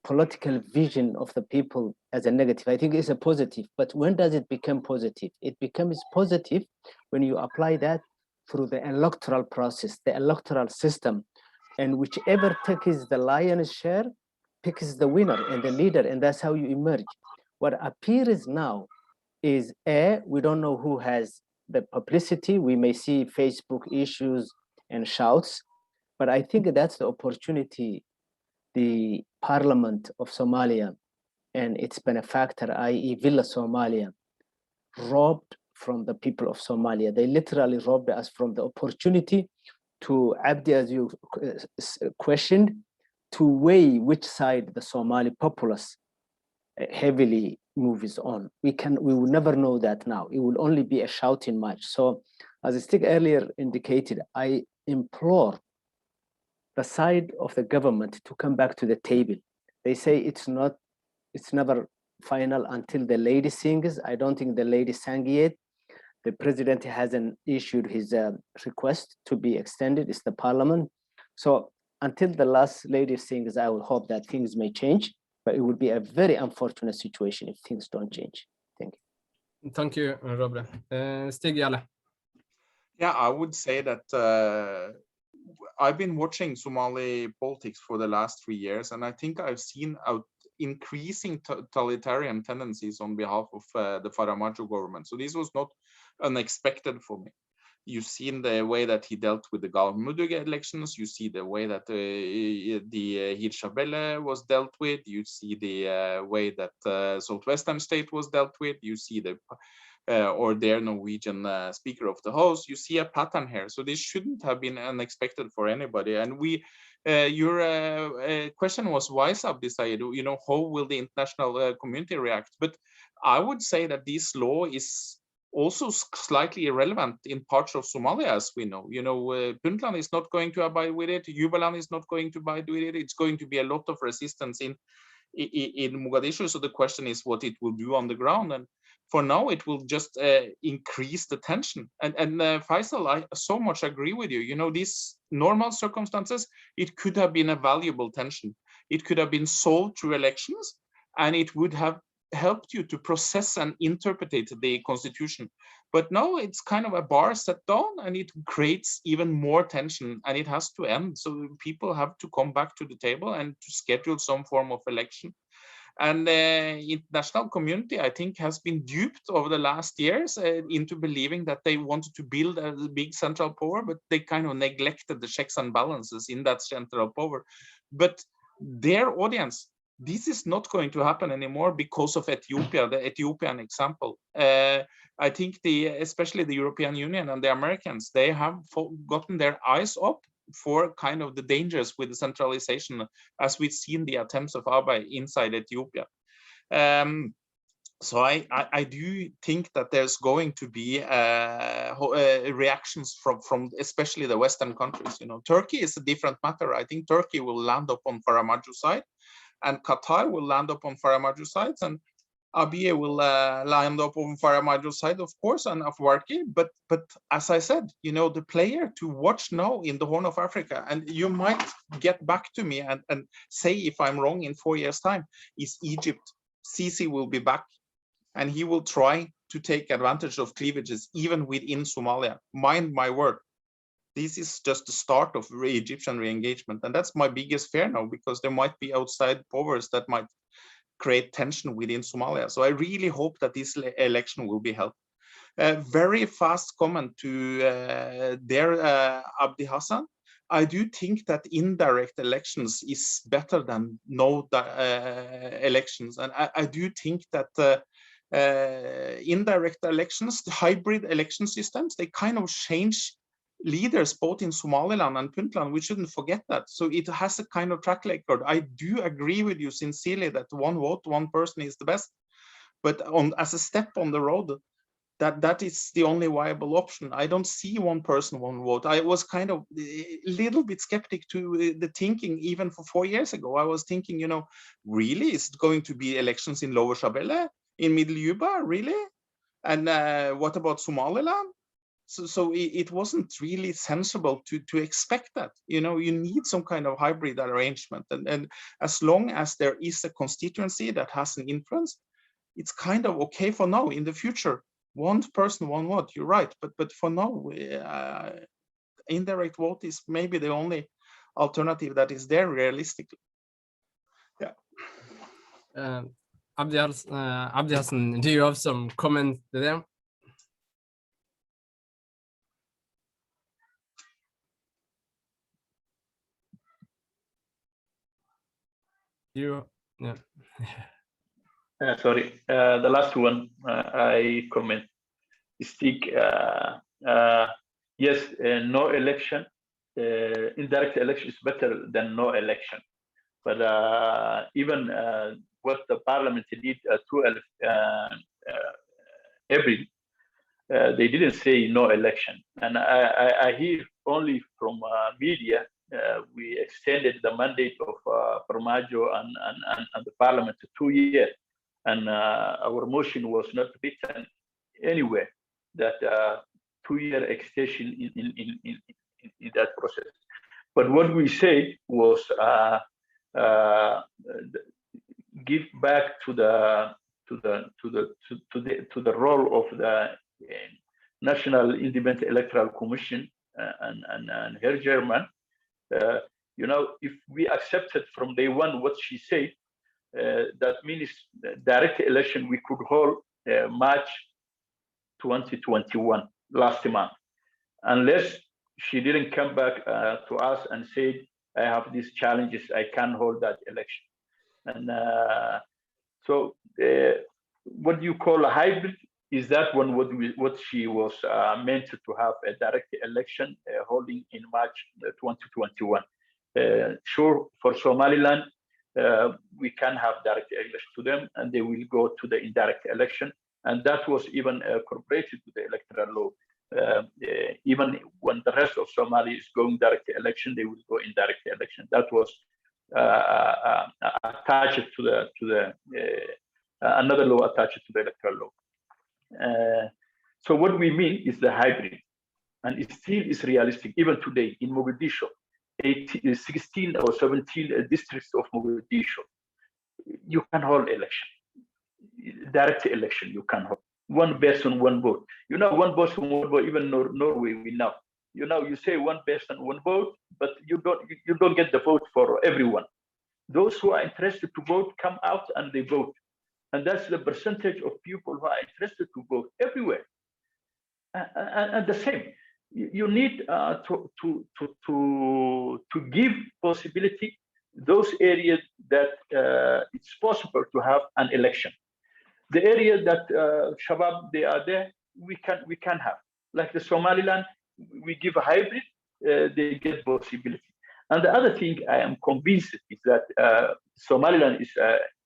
political vision of the people as a negative. I think it's a positive. But when does it become positive? It becomes positive when you apply that through the electoral process, the electoral system, and whichever takes the lion's share picks the winner and the leader, and that's how you emerge. What appears now is we don't know who has the publicity. We may see Facebook issues and shouts, but I think that's the opportunity the Parliament of Somalia and its benefactor, i.e. Villa Somalia, robbed from the people of Somalia. They literally robbed us from the opportunity to, Abdi, as you questioned, to weigh which side the Somali populace heavily moves on. We will never know that now. It will only be a shouting match. So as Stig earlier indicated, I implore the side of the government to come back to the table. They say it's never final until the lady sings. I don't think the lady sang yet. The president hasn't issued his request to be extended. It's the parliament. So until the last lady sings, I will hope that things may change, but it would be a very unfortunate situation if things don't change. Thank you. Thank you, Robert. Stig Jarle. Yeah, I would say that I've been watching Somali politics for the last 3 years, and I think I've seen increasing totalitarian tendencies on behalf of the Farmaajo government. So this was not unexpected for me. You've seen the way that he dealt with the Galmudug elections. You see the way that the Hirshabelle was dealt with. You see the way that Southwestern State was dealt with. You see the or their Norwegian Speaker of the House. You see a pattern here. So this shouldn't have been unexpected for anybody. And your question was wise, Abdi Said, how will the international community react? But I would say that this law is also slightly irrelevant in parts of Somalia, as we know. Puntland is not going to abide with it. Jubaland is not going to abide with it. It's going to be a lot of resistance in Mogadishu. So the question is what it will do on the ground. And for now, it will just increase the tension. And Faisal, I so much agree with you. These normal circumstances, it could have been a valuable tension. It could have been solved through elections, and it would have helped you to process and interpret the constitution. But now it's kind of a bar set down, and it creates even more tension, and it has to end. So people have to come back to the table and to schedule some form of election. And the international community, I think, has been duped over the last years into believing that they wanted to build a big central power, but they kind of neglected the checks and balances in that central power. But their audience, this is not going to happen anymore because of Ethiopia, the Ethiopian example. I think especially the European Union and the Americans, they have gotten their eyes up for kind of the dangers with the centralization, as we've seen the attempts of Abiy inside Ethiopia. So I do think that there's going to be reactions from especially the Western countries. Turkey is a different matter. I think Turkey will land up on Farmaajo's side, and Qatar will land up on Farmaajo's side, and Abiy will land up on Farmaajo's side, of course, and Afwerki. But as I said, the player to watch now in the Horn of Africa, and you might get back to me and say if I'm wrong in 4 years' time, is Egypt. Sisi will be back, and he will try to take advantage of cleavages even within Somalia. Mind my word. This is just the start of Egyptian re-engagement, and that's my biggest fear now, because there might be outside powers that might create tension within Somalia. So I really hope that this election will be held. Very fast comment to Abdi Hassan. I do think that indirect elections is better than no elections. And I do think that indirect elections, the hybrid election systems, they kind of change leaders both in Somaliland and Puntland. We shouldn't forget that. So it has a kind of track record. I do agree with you sincerely that one vote, one person is the best. But as a step on the road, that is the only viable option. I don't see one person, one vote. I was kind of a little bit skeptic to the thinking even for 4 years ago. I was thinking, really, is it going to be elections in Lower Shabelle, in Middle Juba, really? And what about Somaliland? So it wasn't really sensible to expect that. You need some kind of hybrid arrangement, and as long as there is a constituency that has an influence, it's kind of okay for now. In the future, one person, one vote, you're right, but for now, indirect vote is maybe the only alternative that is there realistically. Yeah. Abdi Hassan, do you have some comment there? Yeah. Sorry, the last one I comment. Stick. Yes, no election. Indirect election is better than no election. But even what the parliament did 12 April, they didn't say no election. And I hear only from media, we extended the mandate of Farmaajo and the parliament to 2 years. And our motion was not written anywhere that 2-year extension in that process. But what we said was give back to the role of the National Independent Electoral Commission and her chairman. If we accepted from day one what she said, that means direct election we could hold March 2021, last month, unless she didn't come back to us and said, I have these challenges, I can't hold that election. And so what you call a hybrid is that one what she was meant to have a direct election holding in March 2021. Sure, for Somaliland, we can have direct election to them, and they will go to the indirect election. And that was even incorporated to the electoral law. Even when the rest of Somalia is going direct election, they will go indirect election. That was attached to the another law attached to the electoral law. So what we mean is the hybrid, and it still is realistic even today in Mogadishu. 16 or 17 districts of Mogadishu, you can hold election, direct election. You can hold one person, one vote. One person, one vote. Even Norway, we know. You say one person, one vote, but you don't get the vote for everyone. Those who are interested to vote come out and they vote, and that's the percentage of people who are interested to vote everywhere. And the same, you need to give possibility those areas that it's possible to have an election. The area that Shabab they are there, we can have, like the Somaliland, we give a hybrid, they get possibility. And the other thing I am convinced is that Somaliland is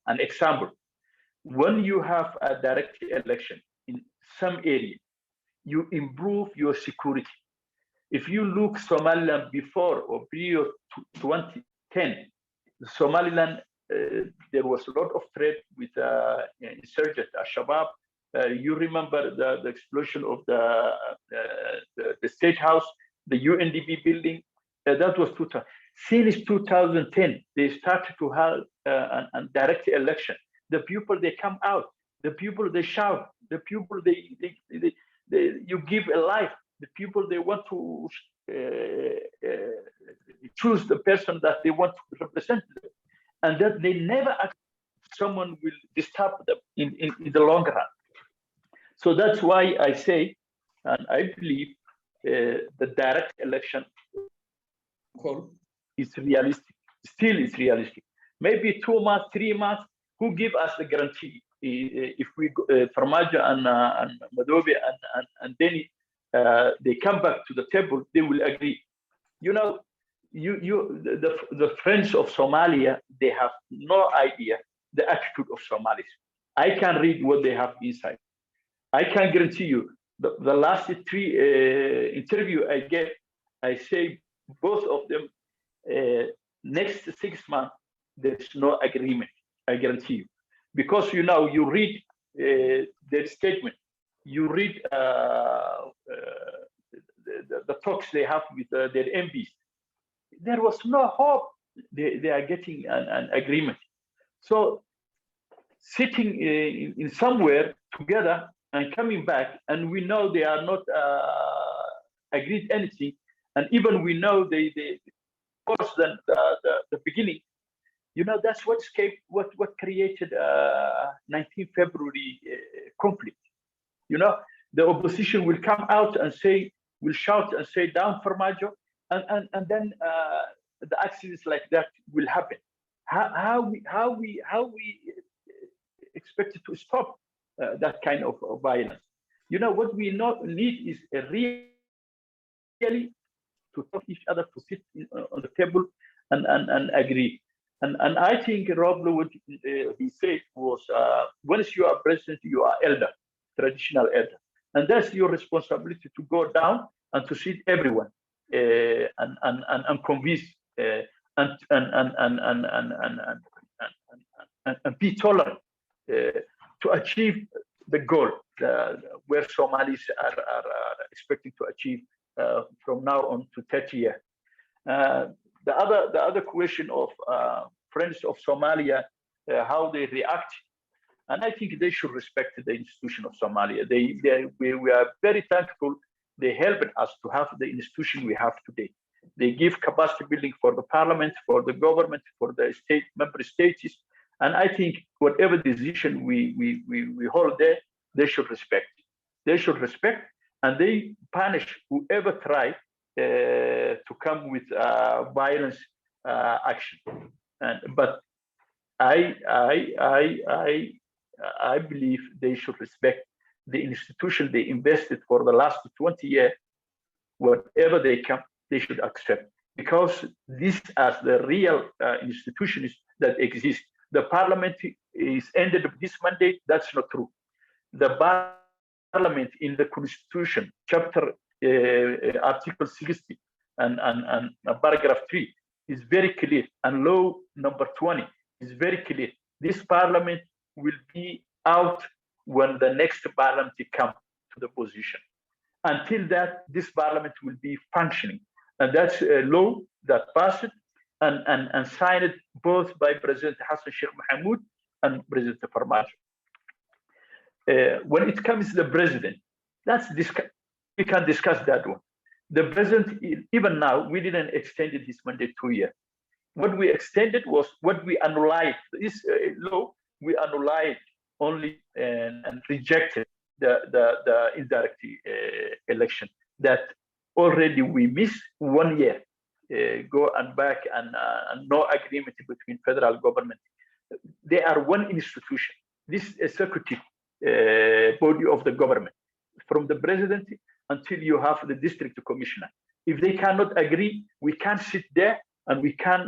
an example. When you have a direct election in some area, you improve your security. If you look Somaliland before or period 2010, Somaliland, there was a lot of threat with insurgent Al-Shabaab. You remember the explosion of the State House, the UNDP building, that was 2000. Since 2010, they started to have a direct election. The people, they come out. The people, they shout. The people, you give a life. The people, they want to choose the person that they want to represent them. And that they never ask someone will disturb them in the long run. So that's why I say, and I believe the direct election is realistic, still is realistic. Maybe 2 months, 3 months, who give us the guarantee? If we, Farmaajo and Madobe and Denny, they come back to the table, they will agree. The friends of Somalia, they have no idea the attitude of Somalis. I can read what they have inside. I can guarantee you, the last three interview I gave, I say both of them, next 6 months, there's no agreement, I guarantee you. Because you read their statement, you read the talks they have with their MPs. There was no hope they are getting an agreement. So sitting in somewhere together and coming back, and we know they are not agreed anything, and even we know they worse than the beginning. That's what created 19 February conflict. The opposition will come out and will shout and say down Farmaajo, and then the accidents like that will happen. How we expect to stop that kind of violence? What we need is really to talk each other, to sit on the table and agree. And I think Rob, what he said was, once you are president, you are elder, traditional elder, and that's your responsibility to go down and to sit everyone and convince and be tolerant to achieve the goal where Somalis are expecting to achieve from now on to 30 years. The other question of friends of Somalia, how they react, and I think they should respect the institution of Somalia. We are very thankful. They helped us to have the institution we have today. They give capacity building for the parliament, for the government, for the member states, and I think whatever decision we hold there, they should respect. They should respect, and they punish whoever try to come with violence action. But I believe they should respect the institution they invested for the last 20 years. Whatever they come, they should accept, because these are the real institutions that exist. The parliament is ended this mandate. That's not true. The parliament in the constitution, chapter article 60 and paragraph 3 is very clear, and law number 20 is very clear. This parliament will be out when the next parliament comes to the position. Until that, this parliament will be functioning, and that's a law that passed and signed both by President Hassan Sheikh Mohamud and President Farmaajo. When it comes to the president, we can discuss that one. The president, even now, we didn't extend his mandate 2 years. What we extended was what we annulled. This law, we annulled only and rejected the indirect election. That already we missed 1 year, go and back, and no agreement between federal government. They are one institution. This executive body of the government, from the president until you have the district commissioner. If they cannot agree, we can sit there and we can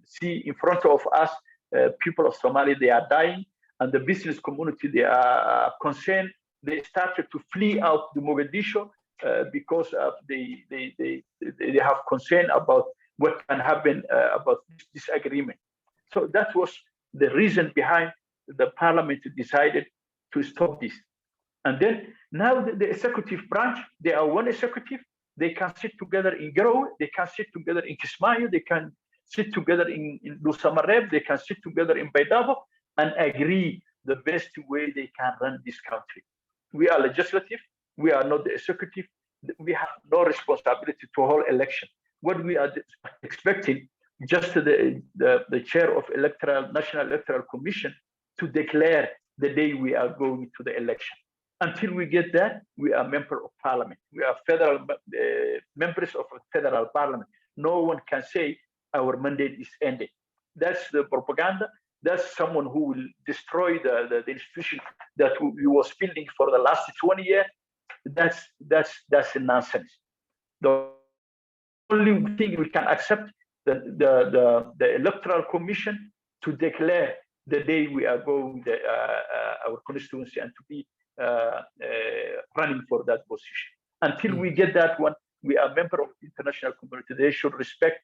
see in front of us people of Somalia, they are dying, and the business community, they are concerned. They started to flee out to Mogadishu because of they have concern about what can happen about this agreement. So that was the reason behind the parliament decided to stop this. And then now the executive branch, they are one executive. They can sit together in Garowe, they can sit together in Kismayo, they can sit together in Lusamareb, they can sit together in Baydhabo and agree the best way they can run this country. We are legislative, we are not the executive, we have no responsibility to hold election. What we are expecting, just the chair of National Electoral Commission to declare the day we are going to the election. Until we get that, we are member of parliament. We are federal members of a federal parliament. No one can say our mandate is ended. That's the propaganda. That's someone who will destroy the institution that we was building for the last 20 years. That's nonsense. The only thing we can accept the electoral commission to declare the day we are going our constituency and to be running for that position. Until we get that one, we are a member of the international community. They should respect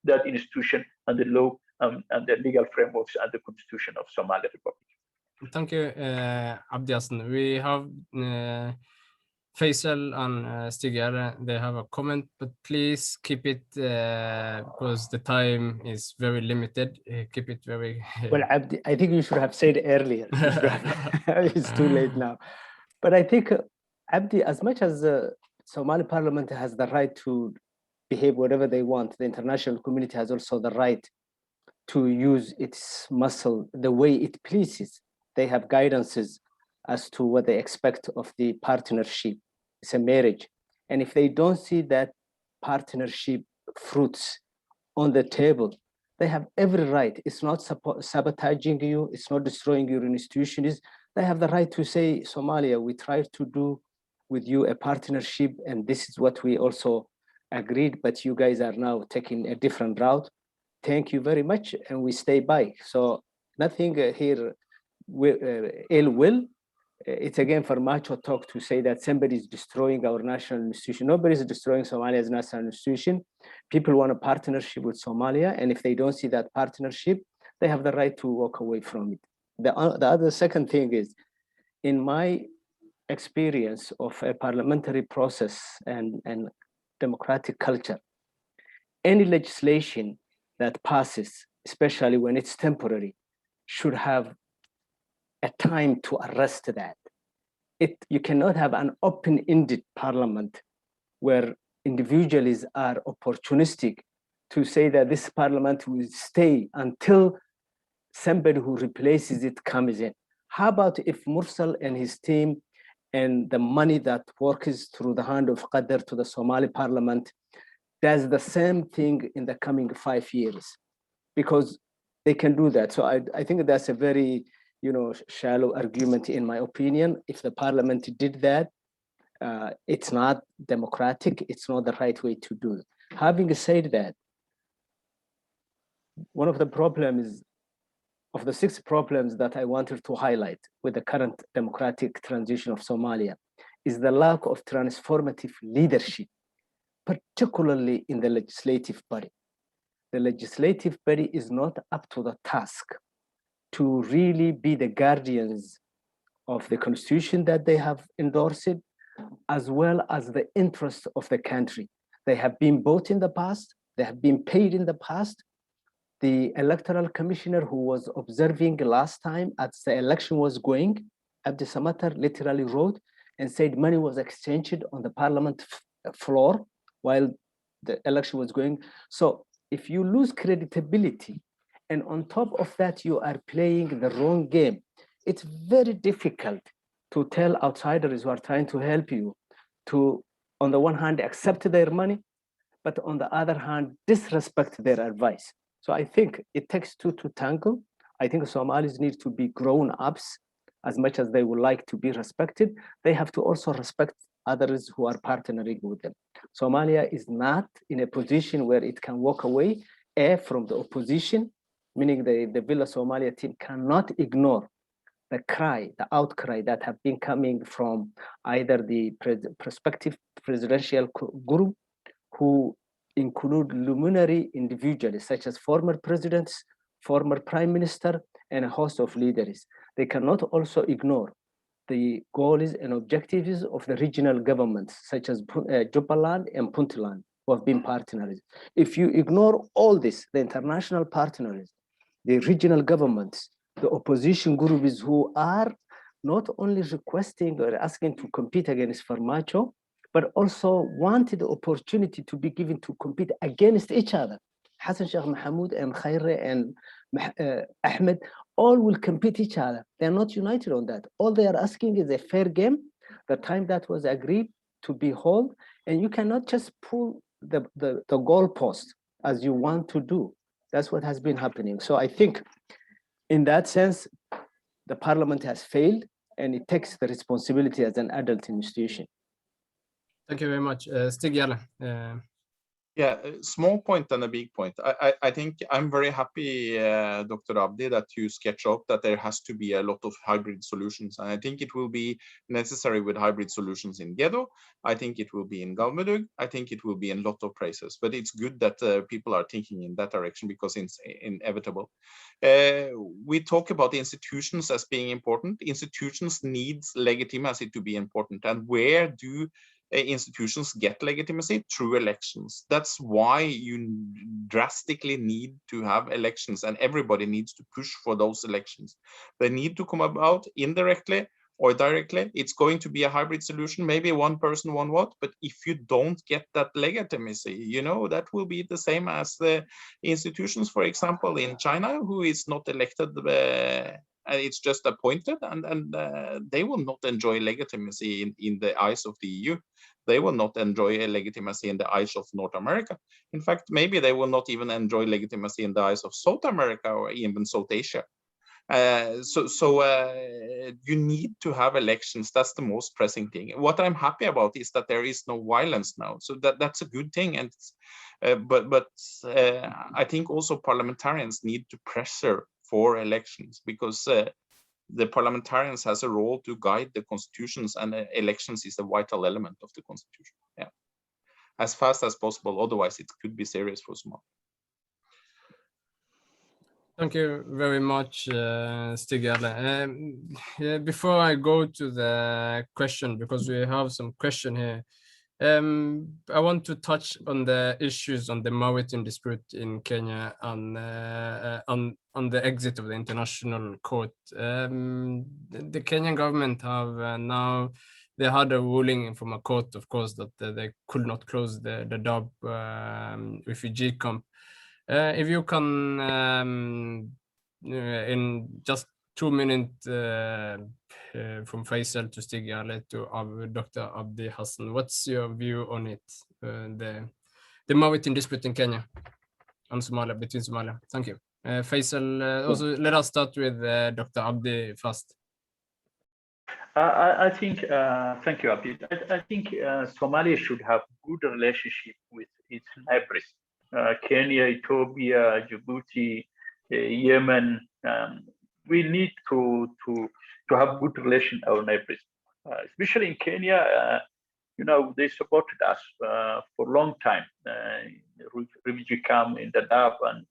that institution and the law and the legal frameworks and the constitution of Somali Republic. Thank you, Abdi Hassan. We have Faisal and Stig-Jarle. They have a comment, but please keep it because the time is very limited. Keep it very. Well, Abdi, I think you should have said earlier. It's too late now. But I think, Abdi, as much as the Somali parliament has the right to behave whatever they want, the international community has also the right to use its muscle the way it pleases. They have guidances as to what they expect of the partnership. It's a marriage. And if they don't see that partnership fruits on the table, they have every right. It's not sabotaging you. It's not destroying your institutions. They have the right to say, Somalia, we tried to do with you a partnership, and this is what we also agreed, but you guys are now taking a different route. Thank you very much, and we stay by. So nothing here ill will. It's again Farmaajo talk to say that somebody is destroying our national institution. Nobody is destroying Somalia's national institution. People want a partnership with Somalia, and if they don't see that partnership, they have the right to walk away from it. The other second thing is, in my experience of a parliamentary process and democratic culture, any legislation that passes, especially when it's temporary, should have a time to arrest that. You cannot have an open-ended parliament where individuals are opportunistic to say that this parliament will stay until somebody who replaces it comes in. How about if Mursal and his team and the money that works through the hand of Qadr to the Somali parliament does the same thing in the coming 5 years? Because they can do that. So I think that's a very shallow argument, in my opinion. If the parliament did that, it's not democratic. It's not the right way to do it. Having said that, one of the problems, of the 6 problems that I wanted to highlight with the current democratic transition of Somalia, is the lack of transformative leadership, particularly in the legislative body. The legislative body is not up to the task to really be the guardians of the constitution that they have endorsed, as well as the interests of the country. They have been bought in the past, they have been paid in the past. The electoral commissioner who was observing last time as the election was going, Abdi Samatar literally wrote and said money was exchanged on the parliament floor while the election was going. So if you lose credibility, and on top of that, you are playing the wrong game, it's very difficult to tell outsiders who are trying to help you to, on the one hand, accept their money, but on the other hand, disrespect their advice. So I think it takes 2 to tango. I think Somalis need to be grown-ups. As much as they would like to be respected, they have to also respect others who are partnering with them. Somalia is not in a position where it can walk away from the opposition, meaning the Villa Somalia team cannot ignore the outcry that have been coming from either the prospective presidential group, who include luminary individuals such as former presidents, former prime minister, and a host of leaders. They cannot also ignore the goals and objectives of the regional governments, such as Jubaland and Puntland, who have been partners. If you ignore all this, the international partners, the regional governments, the opposition groups who are not only requesting or asking to compete against Farmaajo, but also wanted the opportunity to be given to compete against each other. Hassan Sheikh Mohamud and Khaire and Ahmed all will compete each other. They're not united on that. All they are asking is a fair game, the time that was agreed to be held, and you cannot just pull the goalpost as you want to do. That's what has been happening. So I think in that sense, the parliament has failed, and it takes the responsibility as an adult institution. Thank you very much. Stig-Jarle. Yeah, a small point and a big point. I think I'm very happy, Dr. Abdi, that you sketch out that there has to be a lot of hybrid solutions. And I think it will be necessary with hybrid solutions in Gedo. I think it will be in Galmudug. I think it will be in a lot of places. But it's good that people are thinking in that direction because it's inevitable. We talk about institutions as being important. Institutions needs legitimacy to be important. And where do institutions get legitimacy? Through elections. That's why you drastically need to have elections, and everybody needs to push for those elections. They need to come about indirectly or directly. It's going to be a hybrid solution, maybe one person, one vote. But if you don't get that legitimacy, you know, that will be the same as the institutions, for example, in China, who is not elected, it's just appointed, and they will not enjoy legitimacy in the eyes of the EU. They will not enjoy a legitimacy in the eyes of North America. In fact, maybe they will not even enjoy legitimacy in the eyes of South America or even South Asia. You need to have elections. That's the most pressing thing. What I'm happy about is that there is no violence now. So that's a good thing. And I think also parliamentarians need to pressure for elections, because the parliamentarians has a role to guide the constitutions, and elections is a vital element of the constitution. Yeah, as fast as possible. Otherwise, it could be serious for Somalia. Thank you very much, Stig Jarle. Yeah, before I go to the question, because we have some question here, I want to touch on the issues on the maritime dispute in Kenya and on the exit of the international court. The Kenyan government have now, they had a ruling from a court, of course, that they could not close the Dadaab refugee camp. If you can, in just 2 minutes, from Faisal to Stig Jarle to Dr. Abdi Hassan, what's your view on it, the maritime dispute in Kenya and Somalia, between Somalia? Thank you. Faisal, also let us start with Dr. Abdi first. I think, thank you, Abdi. I think Somalia should have good relationship with its neighbors. Kenya, Ethiopia, Djibouti, Yemen. We need to have good relation with our neighbors, especially in Kenya. You know, they supported us for a long time. Refugee camp in Dadaab, and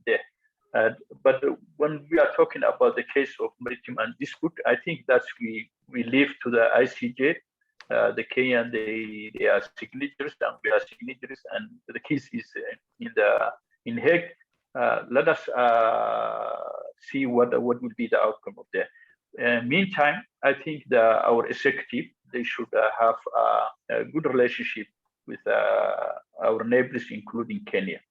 but when we are talking about the case of maritime and dispute, I think that we leave to the ICJ. The Kenyan, they are signatories, and we are signatories, and the case is in Hague. Let us see what will be the outcome of that. Meantime, I think our executive, they should have a good relationship with our neighbors, including Kenya.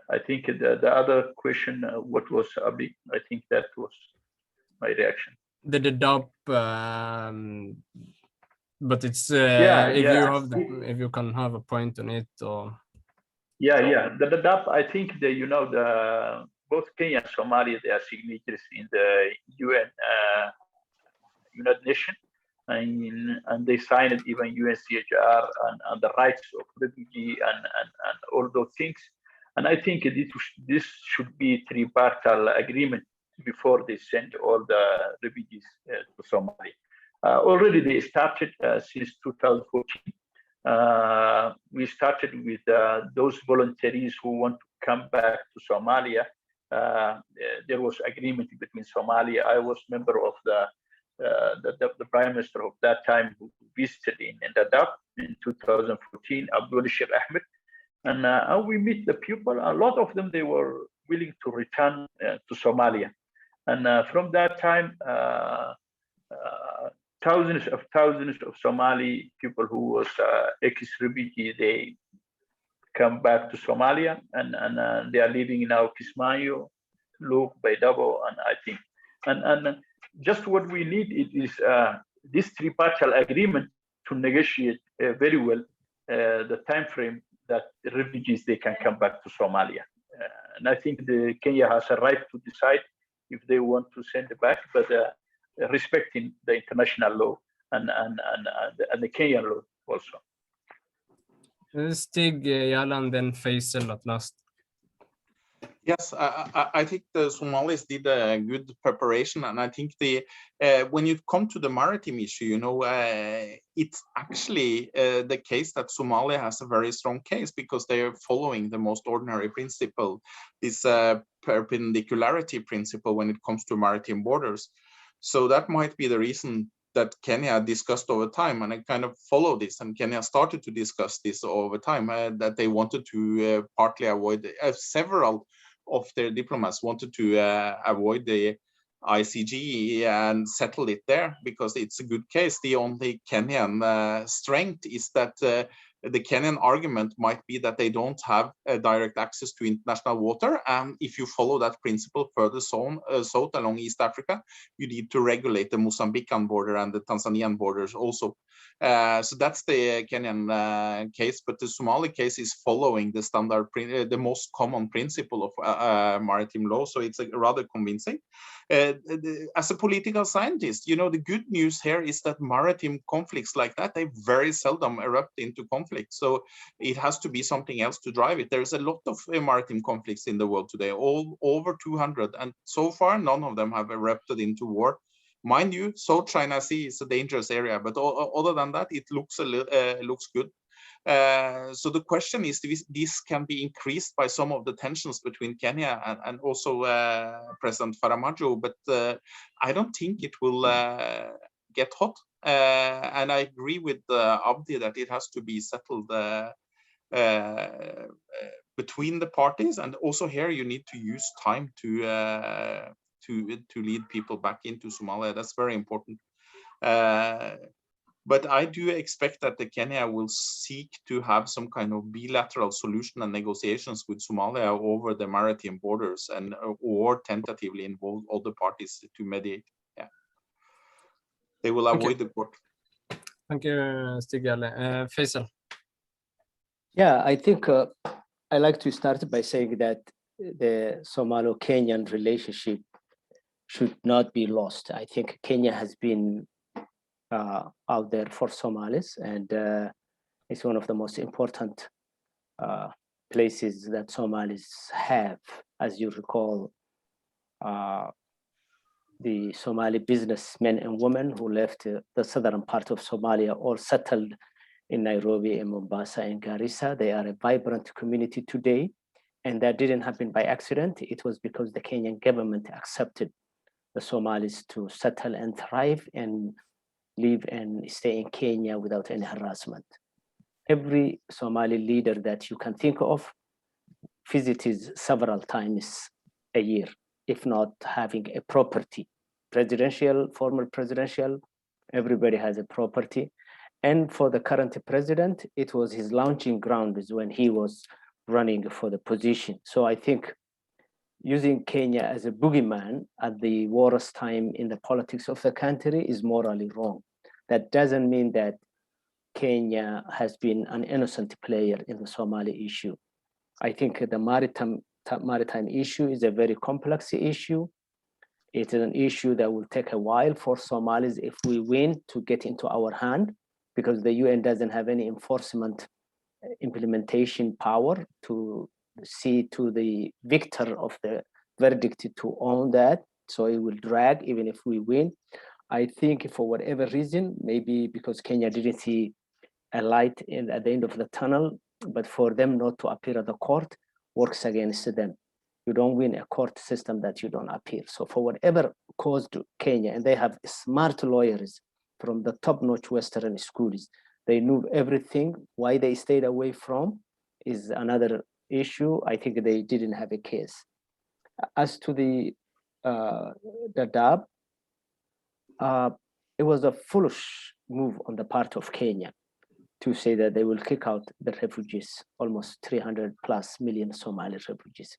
I think the other question, what was, Abdi? I think that was my reaction. The Dadaab, but it's if you can have a point on it, or the Dadaab, I think both Kenya and Somalia, they are signatories in the UN United Nations, and they signed even UNCHR and the rights of refugee and all those things. And I think this should be tripartite agreement before they send all the refugees to Somalia. Already they started since 2014. We started with those volunteers who want to come back to Somalia. There was agreement between Somalia. I was member of the prime minister of that time who visited in Dadaab in 2014, Abdul Sheikh Ahmed. And we meet the people. A lot of them, they were willing to return to Somalia. And from that time, thousands of Somali people who was ex-refugee, they come back to Somalia, and they are living now Kismayo, Luke, Baydabo, and I think. And just what we need is this tripartite agreement to negotiate very well the time frame that the refugees, they can come back to Somalia. And I think Kenya has a right to decide if they want to send it back, but respecting the international law and the Kenyan law. also. Stig, Jala, and then Faisal at last. Yes, I think the Somalis did a good preparation, and I think when you come to the maritime issue, it's actually the case that Somalia has a very strong case because they are following the most ordinary principle, this perpendicularity principle when it comes to maritime borders. So that might be the reason that Kenya discussed over time, and I kind of follow this, and Kenya started to discuss this over time, that they wanted to partly avoid, several of their diplomats wanted to avoid the ICG and settle it there because it's a good case. The only Kenyan strength is that the Kenyan argument might be that they don't have direct access to international water, and if you follow that principle further south along East Africa, you need to regulate the Mozambican border and the Tanzanian borders also. So that's the Kenyan case, but the Somali case is following the standard, the most common principle of maritime law, so it's rather convincing. As a political scientist, the good news here is that maritime conflicts like that, they very seldom erupt into conflict. So it has to be something else to drive it. There's a lot of maritime conflicts in the world today, all over 200, and so far none of them have erupted into war. Mind you, South China Sea is a dangerous area, but other than that, it looks good. So the question is, this can be increased by some of the tensions between Kenya and also President Farmaajo, but I don't think it will get hot. And I agree with Abdi that it has to be settled between the parties, and also here you need to use time to lead people back into Somalia. That's very important. But I do expect that the Kenya will seek to have some kind of bilateral solution and negotiations with Somalia over the maritime borders, and or tentatively involve other parties to mediate. Yeah, they will avoid the court. Thank you, Stig Jale. Faisal. Yeah, I think I like to start by saying that the Somalo-Kenyan relationship should not be lost. I think Kenya has been out there for Somalis, and it's one of the most important places that Somalis have. As you recall, the Somali businessmen and women who left the southern part of Somalia all settled in Nairobi, in Mombasa, and Garissa. They are a vibrant community today, and that didn't happen by accident. It was because the Kenyan government accepted the Somalis to settle and thrive and live and stay in Kenya without any harassment. Every Somali leader that you can think of visits several times a year, if not having a property, presidential, former presidential, everybody has a property. And for the current president, it was his launching ground is when he was running for the position. So I think using Kenya as a boogeyman at the worst time in the politics of the country is morally wrong. That doesn't mean that Kenya has been an innocent player in the Somali issue. I think the maritime issue is a very complex issue. It is an issue that will take a while for Somalis, if we win, to get into our hand, because the UN doesn't have any enforcement implementation power to see to the victor of the verdict to own that. So it will drag even if we win. I think for whatever reason, maybe because Kenya didn't see a light at the end of the tunnel, but for them not to appear at the court works against them. You don't win a court system that you don't appear. So for whatever caused Kenya, and they have smart lawyers from the top-notch Western schools, they knew everything. Why they stayed away from is another issue. I think they didn't have a case. As to the Dadaab, it was a foolish move on the part of Kenya to say that they will kick out the refugees, almost 300 plus million Somali refugees.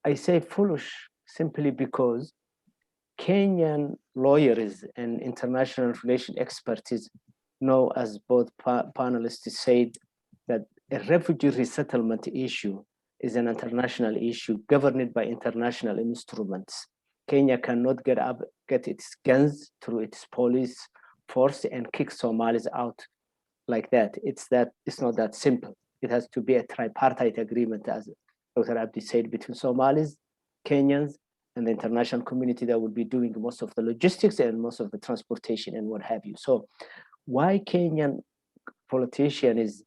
I say foolish simply because Kenyan lawyers and international relations experts know, as both panelists said, that a refugee resettlement issue is an international issue governed by international instruments. Kenya cannot get its guns through its police force and kick Somalis out like that. It's not that simple. It has to be a tripartite agreement, as Dr. Abdi said, between Somalis, Kenyans, and the international community that will be doing most of the logistics and most of the transportation and what have you. So why Kenyan politician is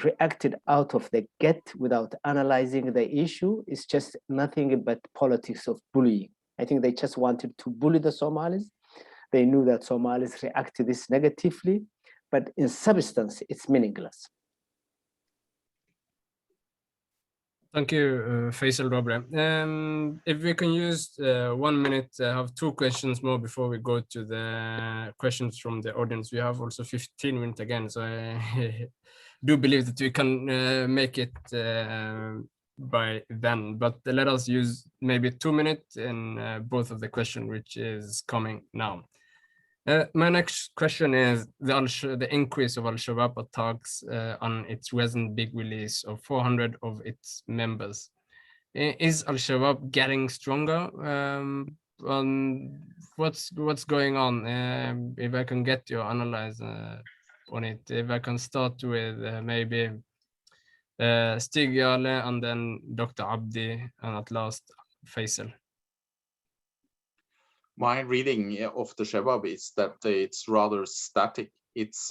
reacted out of the get without analyzing the issue is just nothing but politics of bullying. I think they just wanted to bully the Somalis. They knew that Somalis react to this negatively, but in substance, it's meaningless. Thank you, Faisal Robre. If we can use 1 minute, I have 2 questions more before we go to the questions from the audience. We have also 15 minutes again, so I do believe that we can make it by then, but let us use maybe 2 minutes in both of the questions, which is coming now. My next question is the increase of Al-Shabaab attacks on its recent big release of 400 of its members. Is Al-Shabaab getting stronger? What's going on? If I can get your analyze on it. If I can start with maybe Stig Jarle and then Dr. Abdi and at last Faisal. My reading of the Shabaab is that it's rather static. It's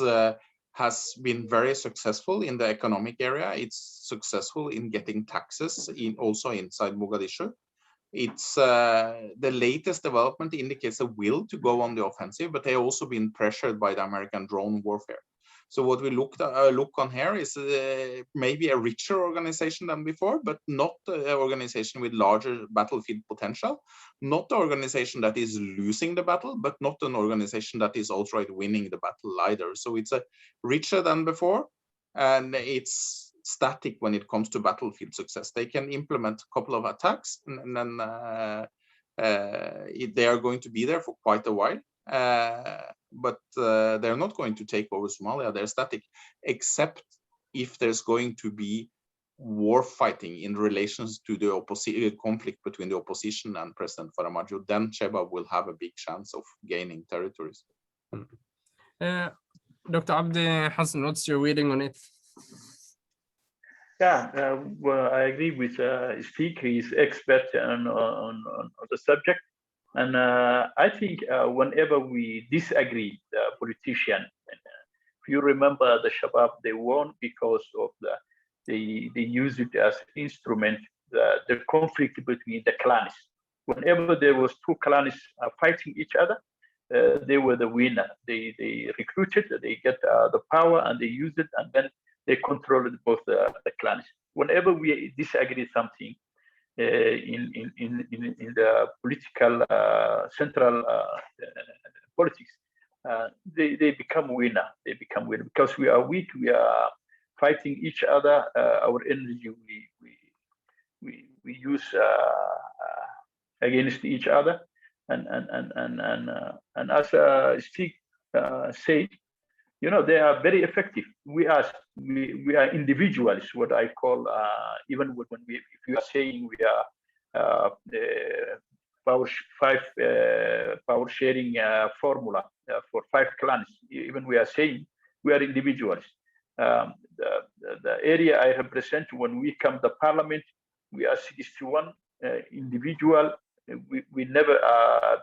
has been very successful in the economic area. It's successful in getting taxes also inside Mogadishu. It's the latest development indicates a will to go on the offensive, but they've also been pressured by the American drone warfare. So what we look on here is maybe a richer organization than before, but not an organization with larger battlefield potential, not an organization that is losing the battle, but not an organization that is outright winning the battle either. So it's richer than before, and it's static when it comes to battlefield success. They can implement a couple of attacks, and then they are going to be there for quite a while. But they're not going to take over Somalia. They're static, except if there's going to be war fighting in relations to the conflict between the opposition and President Farmaajo. Then Shabaab will have a big chance of gaining territories. Dr. Abdi Hassan, what's your reading on it? Yeah, well, I agree with Stig. He's expert on the subject. And I think whenever we disagree, the politician, if you remember the Shabaab, they won because of they use it as instrument, the conflict between the clans. Whenever there was 2 clans fighting each other, they were the winner. They recruited, they get the power, and they use it, and then they controlled both the clans. Whenever we disagree something, in the political central politics, they become winner. They become winner because we are weak. We are fighting each other. Our energy we use against each other, and as Stig said, you know, they are very effective. We are individuals, what I call, even when if you are saying we are the power sharing formula for 5 clans, even we are saying we are individuals. The area I represent, when we come to parliament, we are 61 individual. We never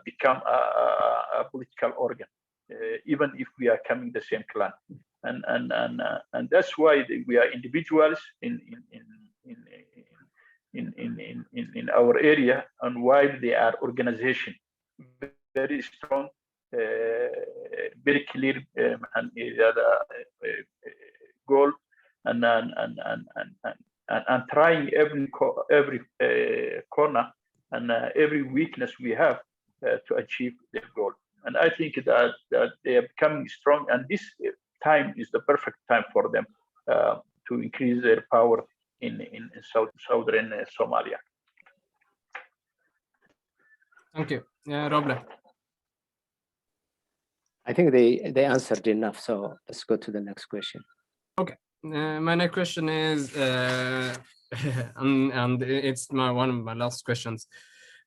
become a political organ. Even if we are coming the same clan, and that's why we are individuals in our area, and while they are organization very strong, very clear, and goal, and trying every corner and every weakness we have to achieve their goal. And I think that they are becoming strong, and this time is the perfect time for them to increase their power in southern Somalia. Thank you. Roble. I think they answered enough, so let's go to the next question. Okay. My next question is, and it's one of my last questions.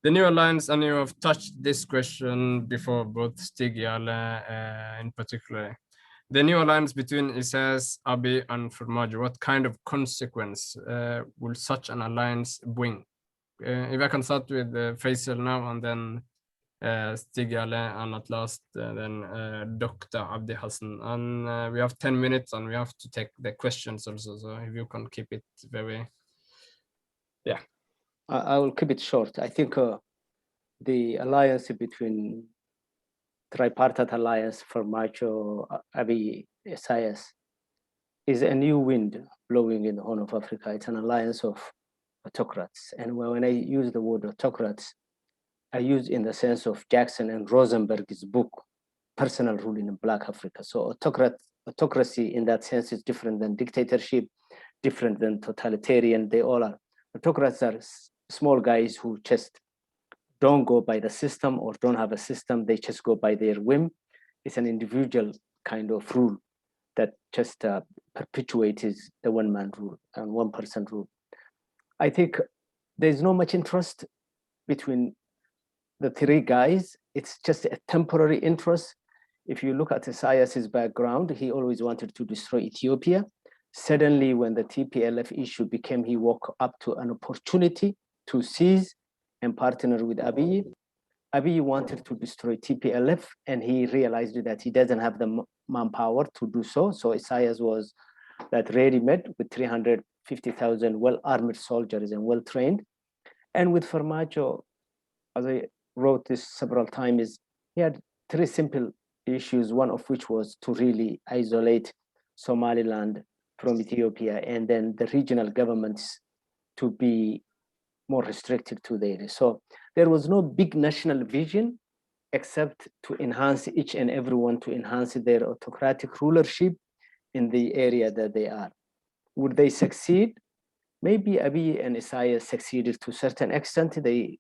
The new alliance, and you have touched this question before, both Stig Jarle in particular. The new alliance between Isaias, Abiy, and Farmaajo, what kind of consequence will such an alliance bring? If I can start with Faisal now, and then Stig Jarle, and at last then Dr. Abdi Hassan. And we have 10 minutes, and we have to take the questions also, so if you can keep it very... Yeah. I will keep it short. I think the alliance between tripartite alliance Farmaajo, Abiy, Isaias is a new wind blowing in the Horn of Africa. It's an alliance of autocrats. And when I use the word autocrats, I use in the sense of Jackson and Rosenberg's book, Personal Rule in Black Africa. So autocracy in that sense is different than dictatorship, different than totalitarian. They all are. Autocrats are small guys who just don't go by the system or don't have a system. They just go by their whim. It's an individual kind of rule that just perpetuates the one-man rule and one-person rule. I think there's not much interest between the three guys. It's just a temporary interest. If you look at Isaias's background, he always wanted to destroy Ethiopia. Suddenly, when the TPLF issue became, he woke up to an opportunity to seize and partner with Abiy. Abiy wanted to destroy TPLF, and he realized that he doesn't have the manpower to do so. So Isaias was that ready-made with 350,000 well-armed soldiers and well-trained. And with Farmaajo, as I wrote this several times, he had three simple issues, one of which was to really isolate Somaliland from Ethiopia, and then the regional governments to be more restricted to the area. So there was no big national vision except to enhance each and everyone, to enhance their autocratic rulership in the area that they are. Would they succeed? Maybe Abiy and Isaias succeeded to a certain extent. They,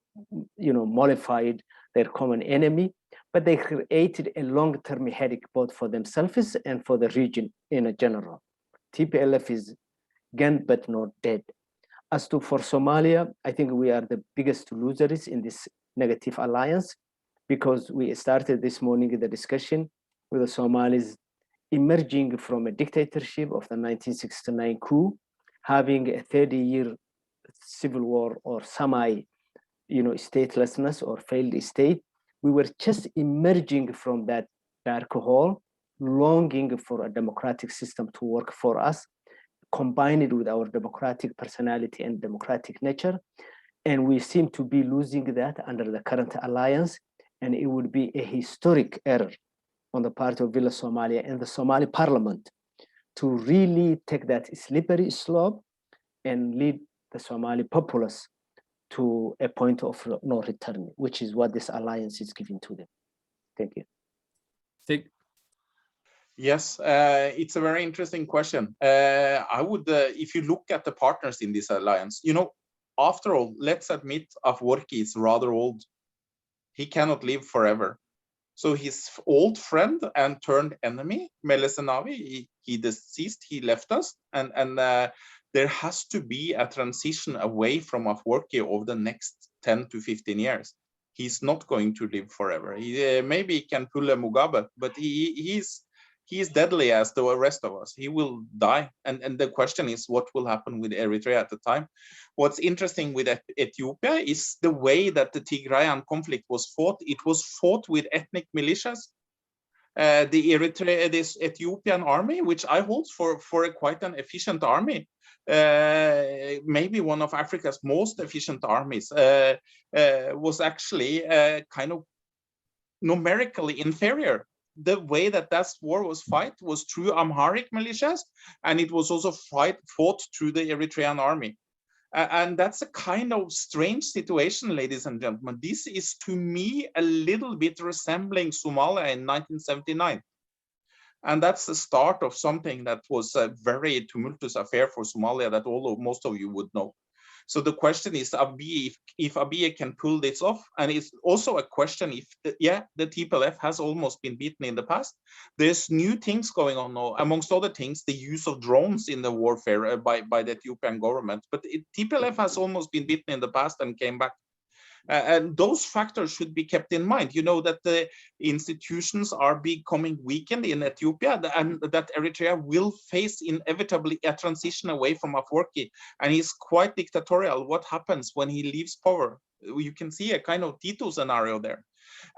mollified their common enemy, but they created a long-term headache both for themselves and for the region in a general. TPLF is gone but not dead. As to for Somalia, I think we are the biggest losers in this negative alliance, because we started this morning the discussion with the Somalis emerging from a dictatorship of the 1969 coup, having a 30-year civil war or statelessness or failed state. We were just emerging from that dark hole, longing for a democratic system to work for us, combined with our democratic personality and democratic nature. And we seem to be losing that under the current alliance. And it would be a historic error on the part of Villa Somalia and the Somali parliament to really take that slippery slope and lead the Somali populace to a point of no return, which is what this alliance is giving to them. Thank you. Stig? Yes, it's a very interesting question. I would, if you look at the partners in this alliance, after all, let's admit Afwerki is rather old. He cannot live forever. So his old friend and turned enemy, Meles Zenawi, he deceased, he left us, and there has to be a transition away from Afwerki over the next 10 to 15 years. He's not going to live forever. He maybe can pull a Mugabe, but he is deadly as the rest of us. He will die. And the question is, what will happen with Eritrea at the time? What's interesting with Ethiopia is the way that the Tigrayan conflict was fought. It was fought with ethnic militias. This Ethiopian army, which I hold for quite an efficient army, maybe one of Africa's most efficient armies, was actually kind of numerically inferior. The way that war was fought was through Amharic militias, and it was also fought through the Eritrean army. And that's a kind of strange situation, ladies and gentlemen. This is, to me, a little bit resembling Somalia in 1979. And that's the start of something that was a very tumultuous affair for Somalia that most of you would know. So the question is, if Abiy can pull this off, and it's also a question if, the TPLF has almost been beaten in the past. There's new things going on now, amongst other things, the use of drones in the warfare by the Ethiopian government. But TPLF has almost been beaten in the past and came back. And those factors should be kept in mind. You know that the institutions are becoming weakened in Ethiopia, and that Eritrea will face inevitably a transition away from Afwerki, and he's quite dictatorial. What happens when he leaves power? You can see a kind of Tito scenario there.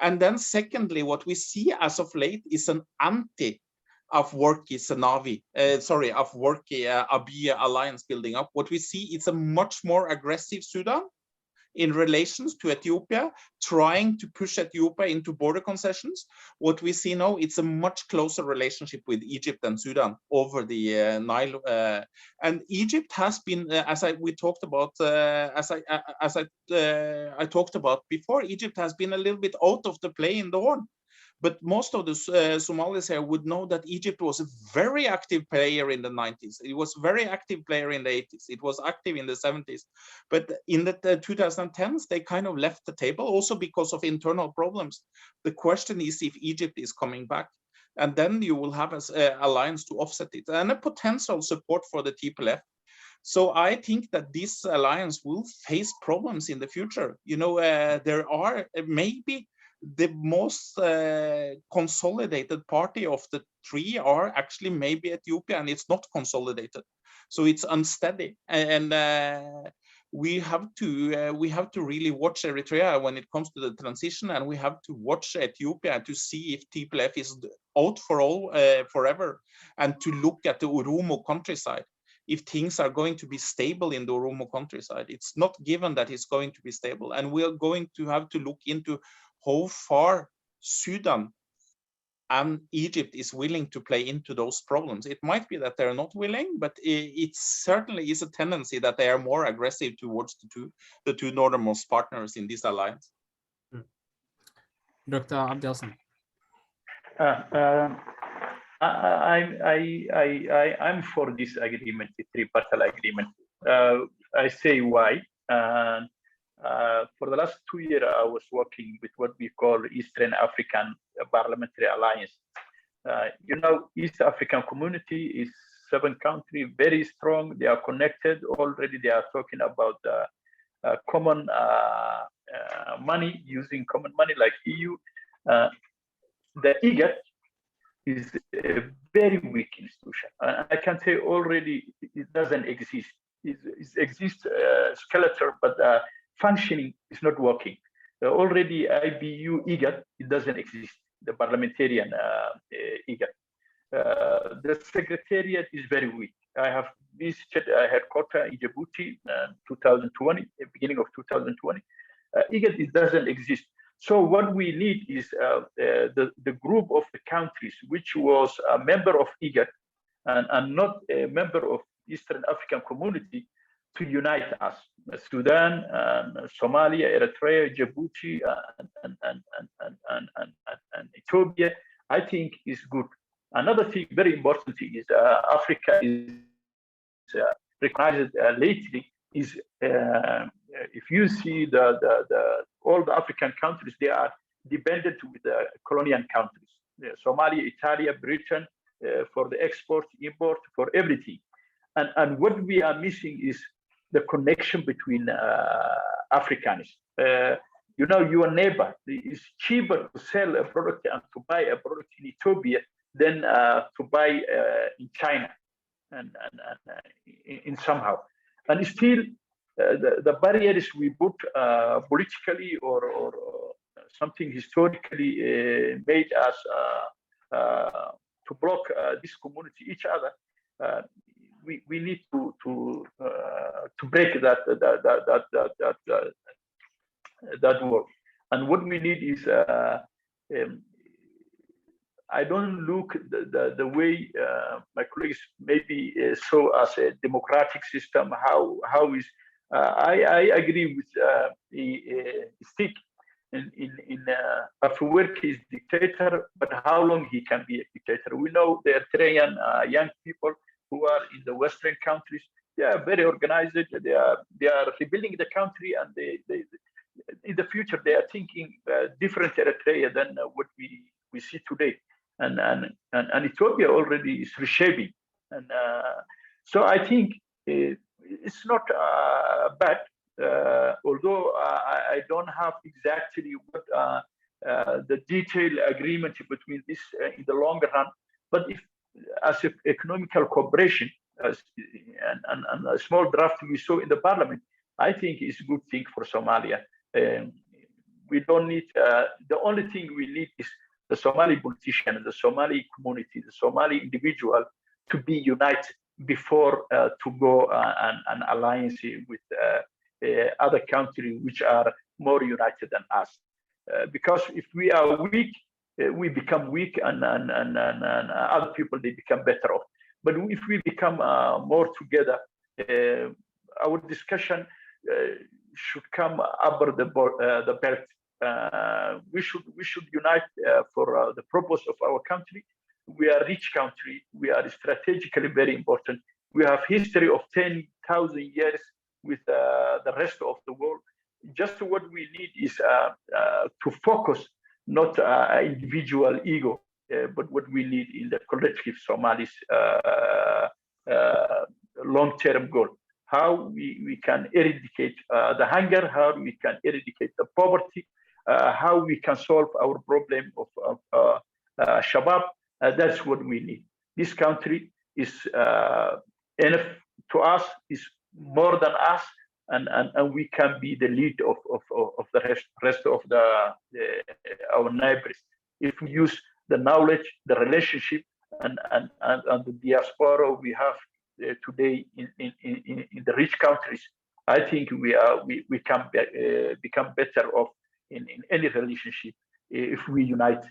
And then secondly, what we see as of late is an anti-Afwerki Abiy alliance building up. What we see is a much more aggressive Sudan in relations to Ethiopia, trying to push Ethiopia into border concessions. What we see now, it's a much closer relationship with Egypt and Sudan over the Nile. And Egypt has been, as I talked about before, Egypt has been a little bit out of the play in the Horn. But most of the Somalis here would know that Egypt was a very active player in the 90s. It was a very active player in the 80s. It was active in the 70s. But in the 2010s, they kind of left the table also because of internal problems. The question is if Egypt is coming back. And then you will have an alliance to offset it and a potential support for the TPLF. So I think that this alliance will face problems in the future. You know, there are maybe the most consolidated party of the three are actually maybe Ethiopia, and it's not consolidated, so it's unsteady. And we have to really watch Eritrea when it comes to the transition, and we have to watch Ethiopia to see if TPLF is out for all forever, and to look at the Oromo countryside. If things are going to be stable in the Oromo countryside, it's not given that it's going to be stable, and we are going to have to look into how far Sudan and Egypt is willing to play into those problems. It might be that they're not willing, but it certainly is a tendency that they are more aggressive towards the two northernmost partners in this alliance. Dr. Abdi Hassan. I'm for this agreement, the tripartite agreement. I say why. For the last 2 years, I was working with what we call Eastern African Parliamentary Alliance. You know, East African community is 7 countries, very strong. They are connected already. They are talking about common money, using common money like EU. The IGAD is a very weak institution. I can say already it doesn't exist. It exists skeletal, but functioning is not working. Already IBU IGAD, it doesn't exist, the parliamentarian IGAD. The secretariat is very weak. I have visited headquarters in Djibouti 2020, beginning of 2020. IGAD, it doesn't exist. So what we need is the group of the countries which was a member of IGAD and not a member of Eastern African Community to unite us. Sudan, Somalia, Eritrea, Djibouti, and Ethiopia, I think is good. Another thing, very important thing is Africa is recognized lately is if you see all the African countries, they are dependent with the colonial countries. Somalia, Italy, Britain, for the export, import, for everything. And what we are missing is the connection between Africans. You know, your neighbor, it's cheaper to sell a product and to buy a product in Ethiopia than to buy in China and in somehow. And still, the barriers we put politically or something historically made us to block this community, each other. We need to break that wall. And what we need is I don't look the way my colleagues maybe saw as a democratic system. How is I agree with Stick in Afwerki is dictator, but how long he can be a dictator? We know the Eritrean young people who are in the Western countries. They are very organized. They are rebuilding the country, and they in the future they are thinking different Eritrea than what we see today. And Ethiopia already is reshaping, and so I think it's not bad. although I don't have exactly what the detailed agreement between this in the longer run, but if as if economical cooperation and a small draft we saw in the parliament, I think is a good thing for Somalia. We don't need, the only thing we need is the Somali politician, the Somali community, the Somali individual to be united before to go an alliance with other countries which are more united than us. Because if we are weak, we become weak and other people, they become better off. But if we become more together, our discussion should come over the belt. We should unite for the purpose of our country. We are a rich country. We are strategically very important. We have history of 10,000 years with the rest of the world. Just what we need is to focus, not individual ego, but what we need in the collective Somalis long-term goal. How we can eradicate the hunger, how we can eradicate the poverty, how we can solve our problem of Shabaab. That's what we need. This country is enough to us, is more than us, and we can be the lead of the rest of our neighbors if we use the knowledge, the relationship, and the diaspora we have today in the rich countries. I think we can become better off in any relationship if we unite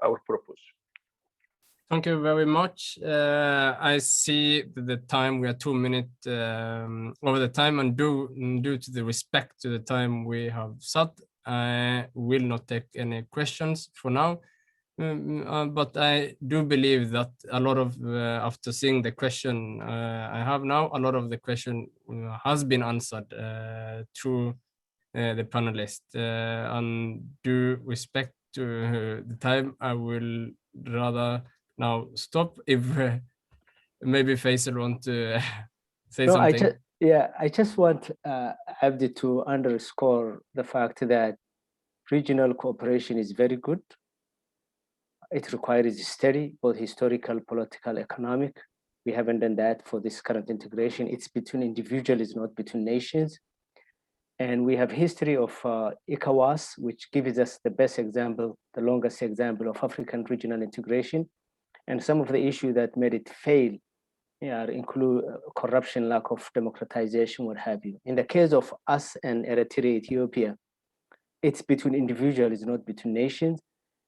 our purpose. Thank you very much. I see the time, we are 2 minutes over the time, and due to the respect to the time we have set, I will not take any questions for now. But I do believe that a lot of, after seeing the question I have now, a lot of the question has been answered through the panelists. And due respect to the time, I will rather now stop. If maybe Faisal want to say something. I just want Abdi to underscore the fact that regional cooperation is very good. It requires study, both historical, political, economic. We haven't done that for this current integration. It's between individuals, not between nations. And we have history of ECOWAS, which gives us the best example, the longest example of African regional integration. And some of the issues that made it fail include corruption, lack of democratization, what have you. In the case of us and Eritrea, Ethiopia, it's between individuals, not between nations.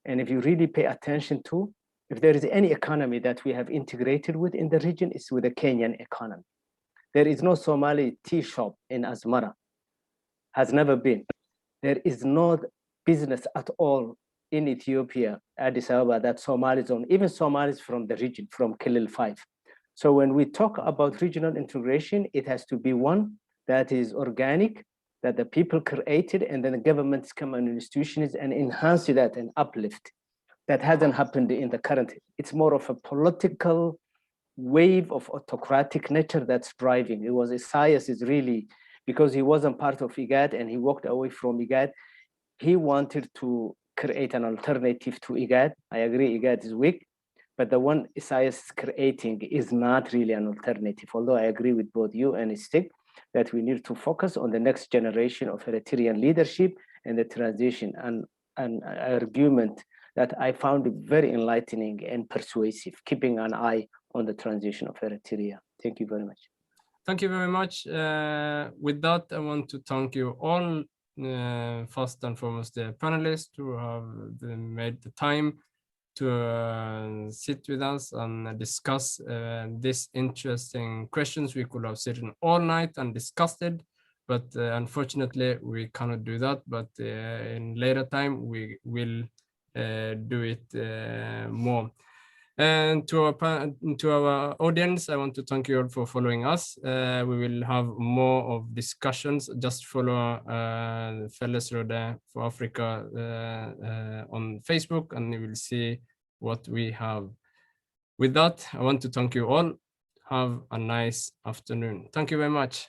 And if you really pay attention to, if there is any economy that we have integrated with in the region, it's with the Kenyan economy. There is no Somali tea shop in Asmara, has never been. There is no business at all in Ethiopia, Addis Ababa, that Somalis own, even Somalis from the region, from Kilil 5. So when we talk about regional integration, it has to be one that is organic, that the people created, and then the governments come and institutions and enhance that and uplift. That hasn't happened in the current. It's more of a political wave of autocratic nature that's driving. It was Isaias is really, because he wasn't part of IGAD and he walked away from IGAD, he wanted to create an alternative to IGAD. I agree IGAD is weak, but the one Isaias is creating is not really an alternative, although I agree with both you and Stig that we need to focus on the next generation of Eritrean leadership and the transition, and an argument that I found very enlightening and persuasive, keeping an eye on the transition of Eritrea. Thank you very much. Thank you very much. With that, I want to thank you all, first and foremost the panelists who have made the time to sit with us and discuss these interesting questions. We could have sitting all night and discussed it, but unfortunately we cannot do that. But in later time we will do it more. And to our audience, I want to thank you all for following us. We will have more of discussions. Just follow Fellesrådet for Africa on Facebook, and you will see what we have. With that, I want to thank you all. Have a nice afternoon. Thank you very much.